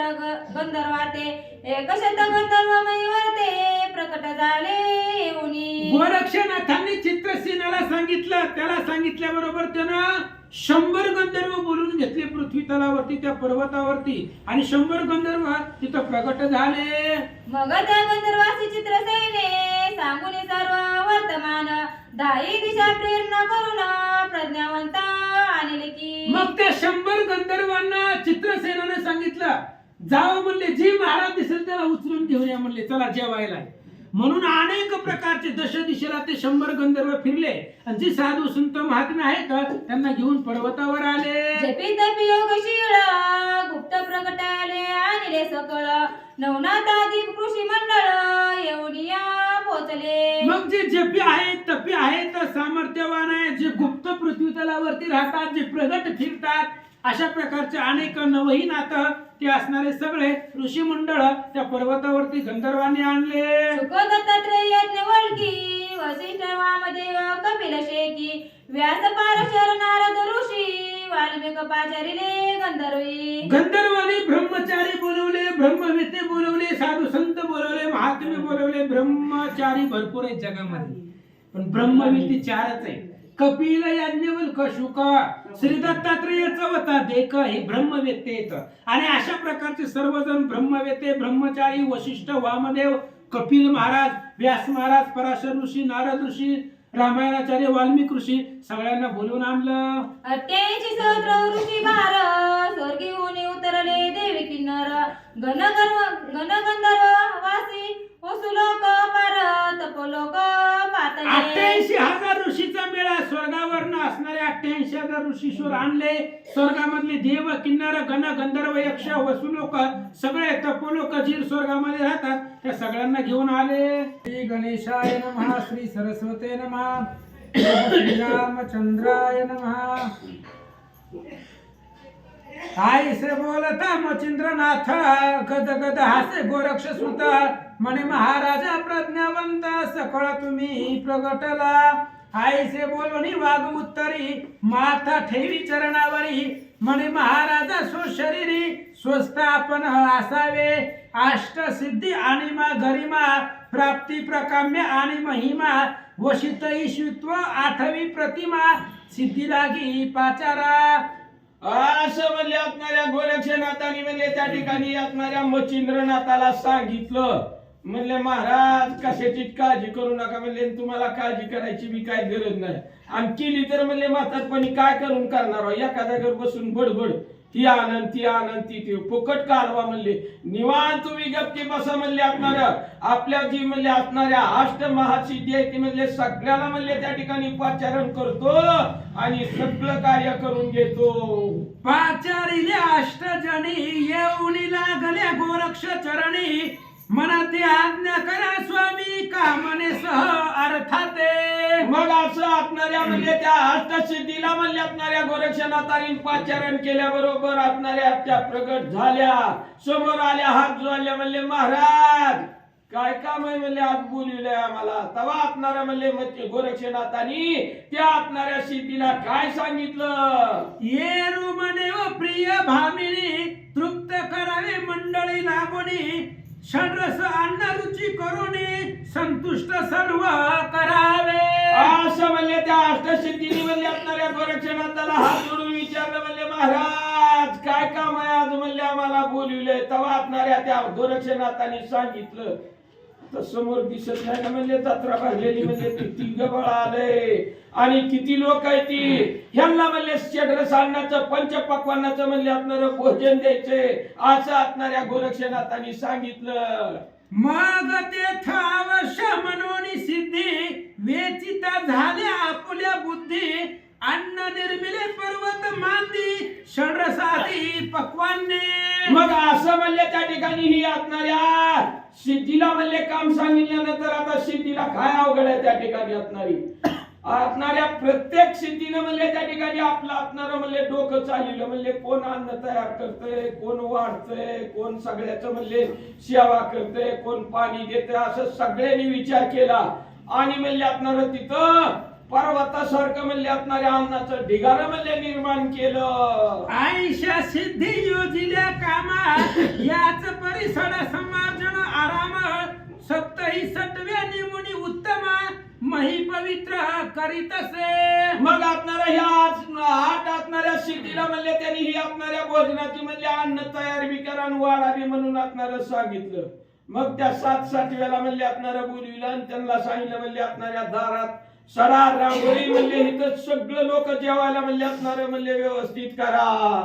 गंधर्वाते एकशत गंधर्वमय वरते प्रकट झाले येऊनी. गोरक्षनाथांनी चित्रसेनाला सांगितलं, त्याला सांगितल्याबरोबर त्यानं 100 गंधर्व बोलून घेतले पृथ्वी तलावरती त्या पर्वतावरती आणि 100 गंधर्व तिथं प्रकट झाले. मग त्या गंधर्वासी चित्रसेने सांगून सर्व वर्तमान दाई दिशा प्रेरणा करून प्रज्ञावंत आणले की. मग त्या 100 गंधर्वांना चित्रसेनाने सांगितलं जावं म्हणले, जी महाराज दिसेल त्याला उचलून घेऊन या म्हणले, चला जेवायला. म्हणून अनेक प्रकारचे दश दिशेला ते 100 गंधर्व फिरले आणि जी साधू संत महात्मे आहेत त्यांना घेऊन पर्वतावर आले. जपी तपी योगशीळ गुप्त प्रगटाले आणले सकळ नवनाथादी कृषी मंडळ येऊनिया पोचले. मग जे जपी आहेत तपी आहेत सामर्थ्यवान आहे, जे गुप्त पृथ्वी तलावरती राहतात, जे प्रगट फिरतात, अशा प्रकारचे अनेक नवहीन आता ते असणारे सगळे ऋषी मंडळ त्या पर्वतावरती गंधर्वांनी आणले. सुख दत्तात्रय यज्ञवल्की वसिष्ठ वामदेव कपिल शेकी व्यास पारशर नारद ऋषी वाल्मिक पाचारिले गंधर्वी. गंधर्वांनी ब्रह्मचारी बोलवले, ब्रह्मवेते बोलवले, साधू संत बोलवले, महात्मे बोलवले. ब्रह्मचारी भरपूर आहेत जगामध्ये, पण ब्रह्मवेते 4च आहे. कपिल, याज्ञवल्क, शुक, श्री दत्तात्रय, चवथा देक हे ब्रह्मवेत्ते आहेत. आणि अशा प्रकारचे सर्वजण ब्रह्मवेत्ते, ब्रह्मचारी, वशिष्ठ, वामदेव, कपिल महाराज, व्यास महाराज, पराशर ऋषी, नारद ऋषी, रामायणाचार्य, वाल्मिक ऋषी सगळ्यांना बोलवून आणलं. 88 सहस्र ऋषी भार स्वर्गीहून उतरले देवी किन्नर गणगंधर्व वासी वसुलोक पार तपोलोक पातले. 88,000 ऋषीचा मेळा स्वर्गावरनं असणारे 88,000 ऋषीश्वर आणले. स्वर्गामधले देव, किन्नर, गण, गंधर्व, यक्ष, वसुलोक सगळे तपोलोक जी स्वर्गामध्ये राहतात त्या सगळ्यांना घेऊन आले. श्री गणेशाय नमः, श्री सरस्वते नमः, श्री रामचंद्राय नमः. आई से बोलता मचिंद्रनाथ गद गद हासे गोरक्ष सुत म्हणे महाराजा प्रज्ञावंत सकळ तुम्ही प्रगटला. आई से बोलवणी वाघ उत्तरी माथा ठेवी चरणावरी म्हणे महाराजा स्वशरीरी स्वस्थ आपण असावे. अष्ट सिद्धी आणि मा गरिमा प्राप्ती प्रकाम्य आणि महिमा वशित ईश्वित्व 8वी प्रतिमा सिद्धी लागी पाचारा. असं म्हणले असणाऱ्या गोरक्षनाथांनी म्हणले त्या ठिकाणी असणाऱ्या मच्छिंद्रनाथाला सांगितलं. म्हणले महाराज कशाची काळजी करू नका, म्हणले तुम्हाला काळजी करायची बी काय गरज नाही, आणि केली तर म्हणले म्हातारपणी काय करून करणार, एका जागेवर बसून बडबड ती आनंद ती फुकट कालवा. म्हणले निवांत तुम्ही गप्पी बसा म्हणले असणाऱ्या आपल्या जी म्हणले असणाऱ्या अष्ट महासिद्धी आहे ती म्हणले सगळ्याला म्हणले त्या ठिकाणी पाचारण करतो आणि सगळं कार्य करून घेतो. पाचारिले अष्टजणी येऊनी लागल्या गोरक्ष चरणी मनाते आज्ञा करा स्वामी कामने सह अर्थाते. मग असं असणाऱ्या म्हणजे त्या अष्टसिद्धीला म्हणले असणाऱ्या गोरक्षनाथांनी पाचारण केल्याबरोबर असणाऱ्या त्या प्रगट झाल्या, समोर आल्या, हात जोडल्या. म्हणले महाराज काय काम आहे म्हणले आज बोलविलंय आम्हाला. तवा असणाऱ्या म्हणले गोरक्षनाथांनी त्या असणाऱ्या सिद्धीला काय सांगितलं. ये रुमने व प्रिय भामिनी तृप्त करावे मंडळी लागोनी षड्रस अन्न रुची करुणी संतुष्ट सर्व करावे. असं म्हणले त्या अष्टसिद्धीने म्हणले असणाऱ्या गोरक्षनाथाला हात जोडून विचारलं. म्हणले महाराज काय काम आहे आज म्हणले आम्हाला बोलविलंय. तवा असणाऱ्या त्या गोरक्षनाथांनी सांगितलं. तर समोर दिसत नाही ना म्हणले जत्रा भरलेली, म्हणजे किती गबळ आलंय आणि किती लोक आहे ती. ह्यांना म्हणले षड्रस अन्नाचं पंचपक्वान्नाचं म्हणले असणारं भोजन द्यायचंय असं असणाऱ्या गोरक्षनाथांनी सांगितलं. मग तेथ अवश्य मनोनी सिद्धी वेचिता झाल्या आपुल्या बुद्धी अन्न निर्मिले पर्वत मांदी षड्रसाती पक्वान्ने. मग असं म्हणले त्या ठिकाणी ही असणाऱ्या सिद्धीला म्हणले काम सांगितल्यानंतर आता सिद्धीला काय अवघड आहे त्या ठिकाणी असणाऱ्या प्रत्येक सिद्धीने म्हणले त्या ठिकाणी आपलं असणारं म्हणले डोकं चाललं. म्हणले कोण अन्न तयार करतंय, कोण वाढतंय, कोण सगळ्याचं म्हणले सेवा करतंय, कोण पाणी देतंय, असं सगळ्यांनी विचार केला. आणि म्हणले असणारं तिथं पर्वतासारखं म्हणले असणाऱ्या अन्नाचं ढिगारं म्हणले निर्माण केलं. आयशा सिद्धी योजिल्या कामा याच परिसर समार्जन आराम सप्तही सत्व्या निमुनी उत्तम मही पवित्र करीतसे. मग असणाऱ्या ह्या 8 असणाऱ्या सिद्धीला म्हणले त्यांनी ही असणाऱ्या भोजनाची म्हणले अन्न तयार बी करा आणि वाढावी म्हणून असणारं सांगितलं. मग त्या 7 वेळा म्हणले असणारं बोलविलं आणि त्यांना सांगितलं. म्हणले असणाऱ्या दारात सडा रांगोळी म्हणले इथं सगळं लोक जेवायला म्हणले असणार म्हणले व्यवस्थित करा.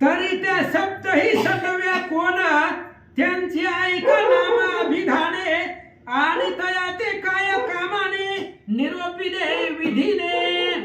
तरी त्या सप्तही सतव्या कोण त्यांची ऐका नाम अभिधाने आणि तया ते काय कामाने निरोपिले विधीने.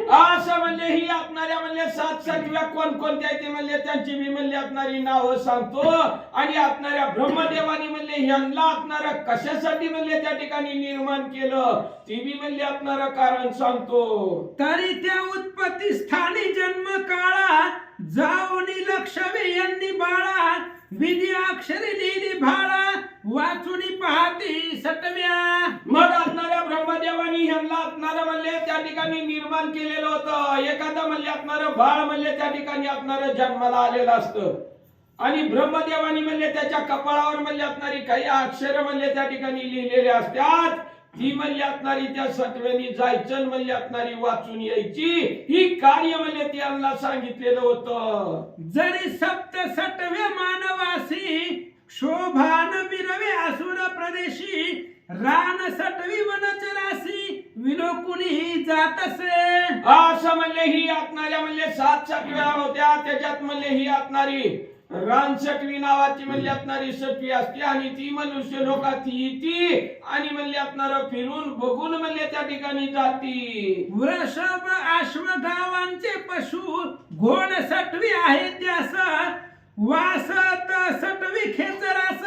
असं म्हणले ही आपणाऱ्या म्हणले 7 कोण कोणत्या ते म्हणले त्यांची मी म्हणले आपणारी नावं सांगतो आणि आपणाऱ्या ब्रह्मदेवानी म्हणले ह्यांना आपणारा कशासाठी म्हणले त्या ठिकाणी निर्माण केलं ती बी म्हणले आपणारा कारण सांगतो. तरी त्या उत्पत्ती स्थानी जन्म काळा जाऊनी लक्षवे यांनी बाळा विधी अक्षरी लिहिली भाळा वाचुनी पाहती सटव्या. मग आपणाऱ्या ब्रह्मदेवानी ह्यांना आपणारा म्हणले त्या ठिकाणी निर्माण केलेलं होतं. एखादा म्हणले आपणारं बाळ म्हणले त्या ठिकाणी आपणारं जन्माला आलेलं असतं आणि ब्रह्मदेवानी म्हणले त्याच्या कपाळावर म्हणले असणारी काही अक्षर म्हणले त्या ठिकाणी लिहिलेले असतात. ती म्हणले असणारी त्या सटव्यानी जायचं म्हणले असणारी वाचून यायची ही कार्य म्हणले त्यांना सांगितलेलं होतं. जरी सप्त सटव्या मानवासी शोभान मिरवे असुर प्रदेशी रान सटवी वनचरासी विलोकुनी जात असे. असं म्हणले ही असणाऱ्या म्हणले 7 सटव्या होत्या त्याच्यात म्हणले ही असणारी रानसटवी नावाची म्हणले असणारी सटवी असते आणि ती मनुष्य लोकाती येती आणि म्हणले असणार फिरून बघून म्हणले त्या ठिकाणी जाती. वृषभ अश्व गावांचे पशु घोड सटवी आहे त्यास वासत सटवी खेचरास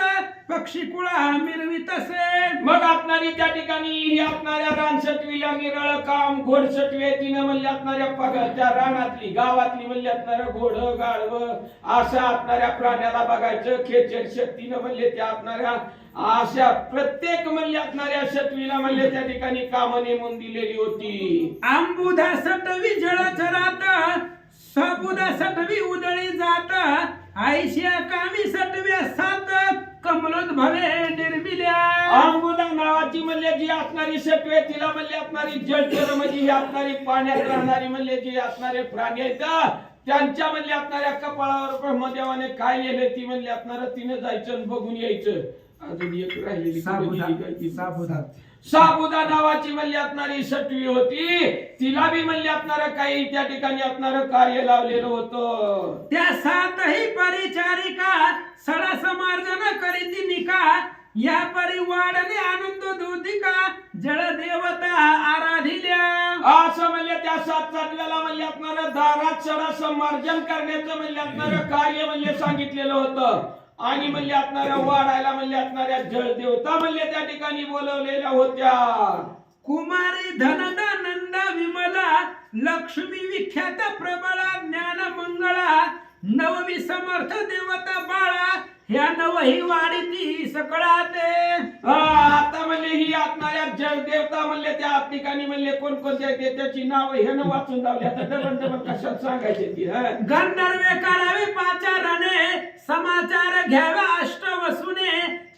पक्षी कुळा मिरवीत असे. मग आपणारी त्या ठिकाणी ही आपणाऱ्या रानसटवीला निरळ काम घोडसटवी तिने म्हणले असणाऱ्या पगाच्या रानातली गावातली म्हणले असणार घोड गाढव अशा असणाऱ्या प्राण्याला बघायचं खेचर शक्तीनं म्हणले त्या असणाऱ्या अशा प्रत्येक म्हणले असणाऱ्या सटवीला म्हणले त्या ठिकाणी काम नेमून दिलेली होती. आंबुधा सटवी जळचरात सबुधा सटवी उदळी जात आयशिया कामी सटव्या 7 कमलोद भवे निर्मिल्या. अंबुदा नावाची म्हणले जी असणारी सटवे तिला म्हणले असणारी जलचर म्हणजे ही असणारी पाण्यात राहणारी म्हणले जी असणारे प्राणी आहेत त्यांच्या म्हणले असणाऱ्या कपाळावर ब्रह्मदेवाने काय लिहिले ती म्हणले असणार तिने जायचं आणि बघून यायचं. अजून एक राहिलेली साबुदा नावाची म्हणली असणारी सटवी होती तिला बी म्हणली असणार काही त्या ठिकाणी असणार कार्य लावलेलं होतं. त्या 7ही परिचारिका सडा समार्जन करीती निका या परिवाडने आनंद दूधिका जळ देवता आराधिल्या. असं म्हणले त्या 7 सटव्याला म्हणले असणार दारात सडा समार्जन करण्याचं म्हणले असणार कार्य म्हणले सांगितलेलं होतं आणि म्हणले असणाऱ्या वाढायला म्हणले असणाऱ्या जळ देवता म्हणले त्या ठिकाणी बोलवलेल्या होत्या. कुमारी धनदा नंदा विमला लक्ष्मी विख्यात प्रबळा ज्ञान मंगळा नववी समर्थ देवता बाळा ह्या नवही वाढीती सकळाते. आता म्हणले ही असणाऱ्या जळ देवता म्हणले त्या ठिकाणी म्हणले कोणकोणत्या त्याची नाव ह्यानं वाचून लावली. आता डबल कशात सांगायची ती गंधर्वे करावे पाचारणे समाचार घ्यावा अष्ट वसुने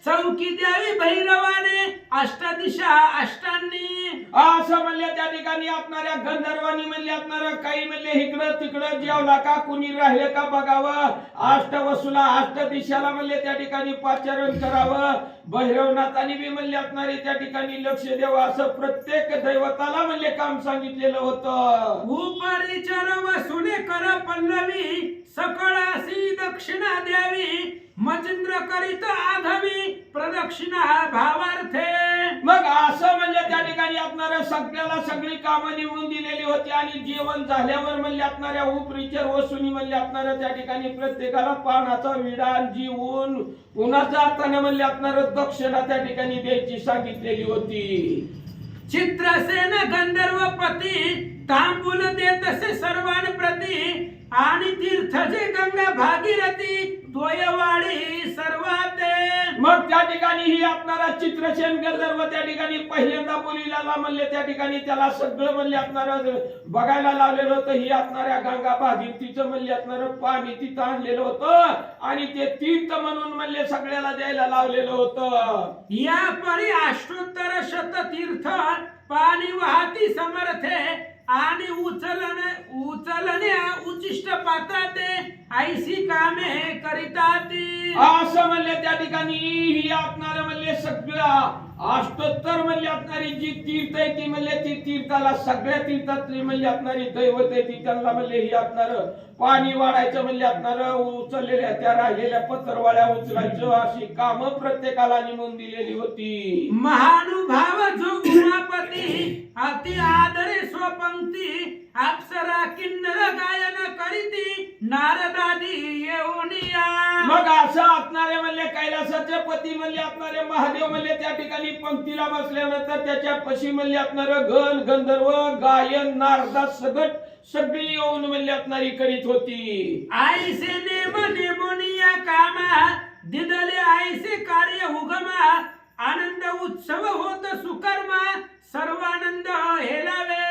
चौकी द्यावी भैरवाने अष्टदिशा अष्टांनी. असं म्हणले त्या ठिकाणी असणाऱ्या गंधर्वांनी म्हणले असणार काही म्हणले इकडं तिकडं जेवला का कुणी राहिले का बघावं अष्टवसूला अष्टदिशाला म्हणले त्या ठिकाणी पाचारण करावं भैरवनाथांनी बी म्हणले असणारे त्या ठिकाणी लक्ष द्यावं असं प्रत्येक दैवताला म्हणले काम सांगितलेलं होतं. उपरी चर वसुने कर पल्लवी सकळासी दक्षिणा द्यावी मचिंद्र करीत आधवी प्रदक्षिणा भावार्थे. मग असं म्हणजे त्या ठिकाणी असणाऱ्या सगळ्याला सगळी कामं निवडून दिलेली होती आणि जेवण झाल्यावर म्हणले असणाऱ्या उपरीचर वसुनी म्हणले असणाऱ्या त्या ठिकाणी प्रत्येकाला पानाचा विडा जीवन उन्हाचा हाताने म्हणले असणार दक्षिणा त्या ठिकाणी द्यायची सांगितलेली होती. चित्रसेन गंधर्वपती तांबूल देत असे सर्वांप्रती आणि तीर्थजे गंगा भागीरथी तोयवाडी सर्वाते. मग त्या ठिकाणी ही असणारा चित्रसेन गंधर्व त्या ठिकाणी पहिल्यांदा बोलीला म्हणले त्या ठिकाणी त्याला सगळं म्हणले असणार बघायला लावलेलं होतं. ही असणाऱ्या गंगा भागीरथीचं म्हणले असणार पाणी तिथं आणलेलं होतं आणि ते तीर्थ म्हणून म्हणले सगळ्याला द्यायला लावलेलं होतं. या परी अष्टोत्तर शततीर्थ पाणी वाहती समर्थे आणि उचलण्या उचिष्ट पात्राते ऐशी कामे करिताती. असं म्हणले त्या ठिकाणी ही असणार म्हणले म्हणले सगळं अष्टोत्तर म्हणले असणारी जी तीर्थ आहे ती म्हणले ती तीर्थाला सगळ्या तीर्थातली म्हणले असणारी दैवत आहे ती त्यांना म्हणले ही असणार पाणी वाढायचं म्हणले असणार उचललेल्या त्या राहिलेल्या पत्रवाळ्या उचलायचं अशी कामं प्रत्येकाला नेमून दिलेली होती. महानुभाव जो उमापती अति आदरे स्वपंक्ती अप्सरा किन्नर गायन करीती नारदादी येऊनिया. मग असं असणारे म्हणले कैलासाचे पती म्हणले असणारे महादेव म्हणले त्या ठिकाणी पंक्तीला बसल्यानंतर त्याच्या पशी म्हणले असणार गण गंधर्व गायन नारदा सगट सगळी येऊन म्हणले असणारी करीत होती. आईसे नेम नेमोनिया कामा दिदले आईसे कार्य उगमा आनंद उत्सव होत सुकर्मा सर्वानंद हेलावे.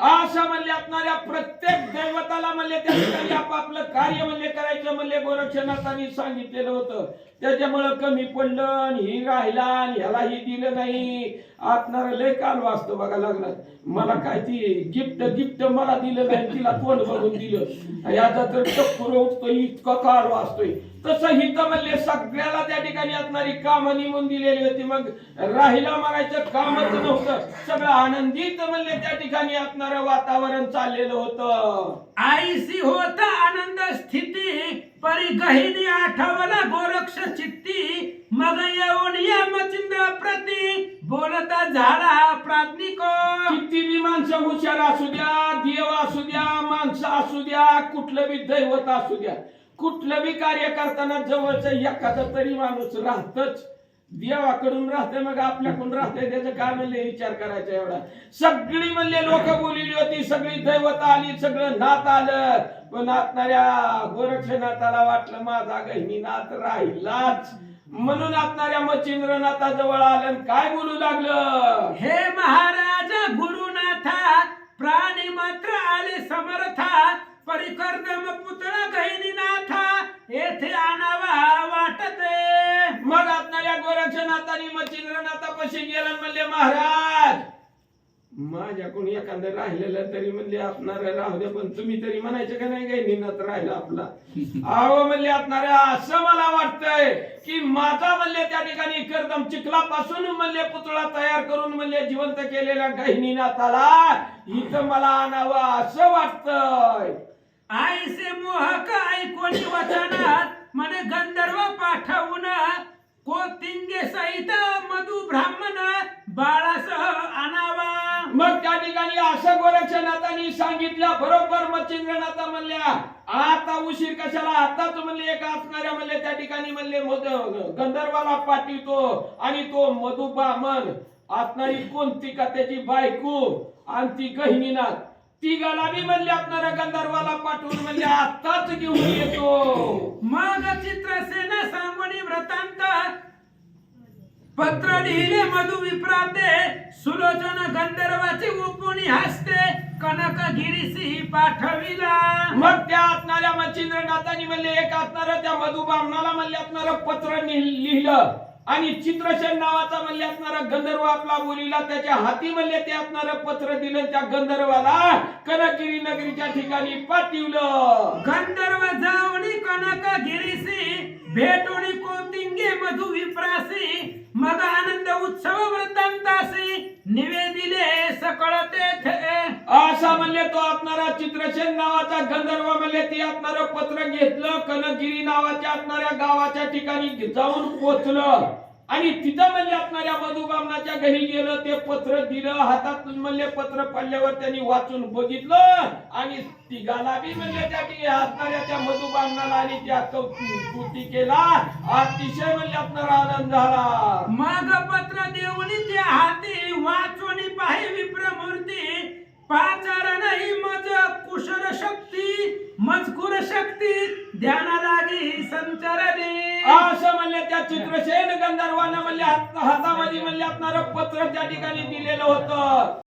असं म्हणले असणाऱ्या प्रत्येक दैवताला म्हणले त्या ठिकाणी आपापलं कार्य म्हणले करायचं म्हणले गोरक्षनाथांनी सांगितलेलं होतं. त्याच्यामुळं कमी पडलं आणि ही राहिला आणि ह्यालाही दिलं नाही. असणार लय काल वाचतो बघा लागला मला काय ती गिफ्ट मला दिलं नाही तिला तोंड बघून दिलं याचा तर टप्पूर उठतो इतका काल वाचतोय. तसं ही तर म्हणले सगळ्याला त्या ठिकाणी असणारी कामं निमून दिलेली होती. मग राहिला म्हणायचं कामच नव्हतं सगळं आनंदित म्हणले त्या ठिकाणी असणारं वातावरण चाललेलं होतं. आईसी होत आनंद स्थिती परी गहिनी आठवला गोरक्ष चित्ती मग येऊन या मचिंद्र प्रती बोलता झाला प्राज्ञिक. किती बी माणसं हुशार असू द्या देव असू द्या माणसं असू द्या कुठलं बी दैवत असू द्या कुठलं बी कार्य करताना जवळच एखादा तरी माणूस राहतच. देवाकडून राहते मग आपल्याकडून राहते त्याचं काय म्हणले विचार करायचा एवढा. सगळी म्हणले लोक बोलली होती सगळी दैवत आली सगळं नाथ आलं पण असणाऱ्या गोरक्षनाथाला वाटलं माझा गहिनी नाथ राहिलाच म्हणून असणाऱ्या मच्छिंद्रनाथाजवळ आलं काय बोलू लागलं. हे महाराजा गुरुनाथा प्राणी मात्र आले समर्था परिकर्दम पुतळा गहिनीनाथा येथे आणावा वाटते. मग असणाऱ्या गोरक्षनाथांनी मच्छिंद्रनाथापाशी गेला म्हणले महाराज माझ्याकडून एखादं राहिलेलं तरी म्हणले असणार राहू दे पण तुम्ही तरी म्हणायचं का नाही गहिनीनाथ राहिला आपला. अहो म्हणले असणाऱ्या असं मला वाटतंय की माझा म्हणले त्या ठिकाणी कर्दम चिखलापासून म्हणले पुतळा तयार करून म्हणले जिवंत केलेल्या गहिनीनाथाला इथं मला आणावं असं वाटतंय. आईसे मोहक ऐकोनी वचनात म्हणे गंधर्व पाठवून कोतिंगे सहित मधु ब्राह्मण बाळासह आणावा. मग त्या ठिकाणी असं गोरक्षनाथांनी सांगितलं बरोबर मच्छिंद्रनाथा म्हणल्या आता उशीर कशाला आताच म्हणले एका असणाऱ्या म्हणले त्या ठिकाणी म्हणले गंधर्वाला पाठवतो आणि तो मधु ब्राह्मण असणारी कोणती का त्याची बायको आणि ती गहिनीनाथ तिघाला बी म्हणले असणाऱ्या गंधर्वाला पाठवून म्हणले आताच घेऊन येतो. मग चित्रसेना सांगोनी व्रतांत पत्र लिहिले मधु विप्राते सुलोचन गंधर्वाची उपुणी हस्ते कनकगिरीसी पाठविला. मग त्या असणाऱ्या मच्छिंद्रनाथांनी म्हणले एक असणाऱ्या त्या मधु ब्राह्मणाला म्हणले असणारं पत्र लिहिलं आणि चित्रसेन नावाचा म्हणले असणारा गंधर्व आपला बोलीला त्याच्या हाती म्हणले ते असणारं पत्र दिलं त्या गंधर्वाला कनकगिरी नगरीच्या ठिकाणी पाठवलं. गंधर्व जावणी कनकगिरीसी भेटोणी कोतिंगे मधु विप्रासी मग आनंद उत्सव वृत्तांतासी निवेदिले सकळ तेथे. असा म्हणले तो असणारा चित्रसेन नावाचा गंधर्व म्हणले ते असणारं पत्र घेतलं कनकगिरी नावाच्या असणाऱ्या गावाच्या ठिकाणी जाऊन पोचलं आणि तिथं म्हणले असणाऱ्या मधुबामनाच्या घरी गेलं ते पत्र दिलं हातात म्हणले पत्र पडल्यावर त्यांनी वाचून बघितलं आणि तिघाला बी म्हणले त्या असणाऱ्या त्या मधुबामनाला आणि त्या स्तुती केला अतिशय म्हणले असणारा आनंद झाला. मग पत्र देऊनी त्या हाती वाचोनी पाहि विप्रमूर्ती पाचार नाही मज कुशल शक्ती मजकुर शक्ती ध्याना लागी संचरली. असं म्हणले त्या चित्रसेन गंधर्वानं म्हणले हातामध्ये म्हणले असणारं पत्र त्या ठिकाणी दिलेलं होतं.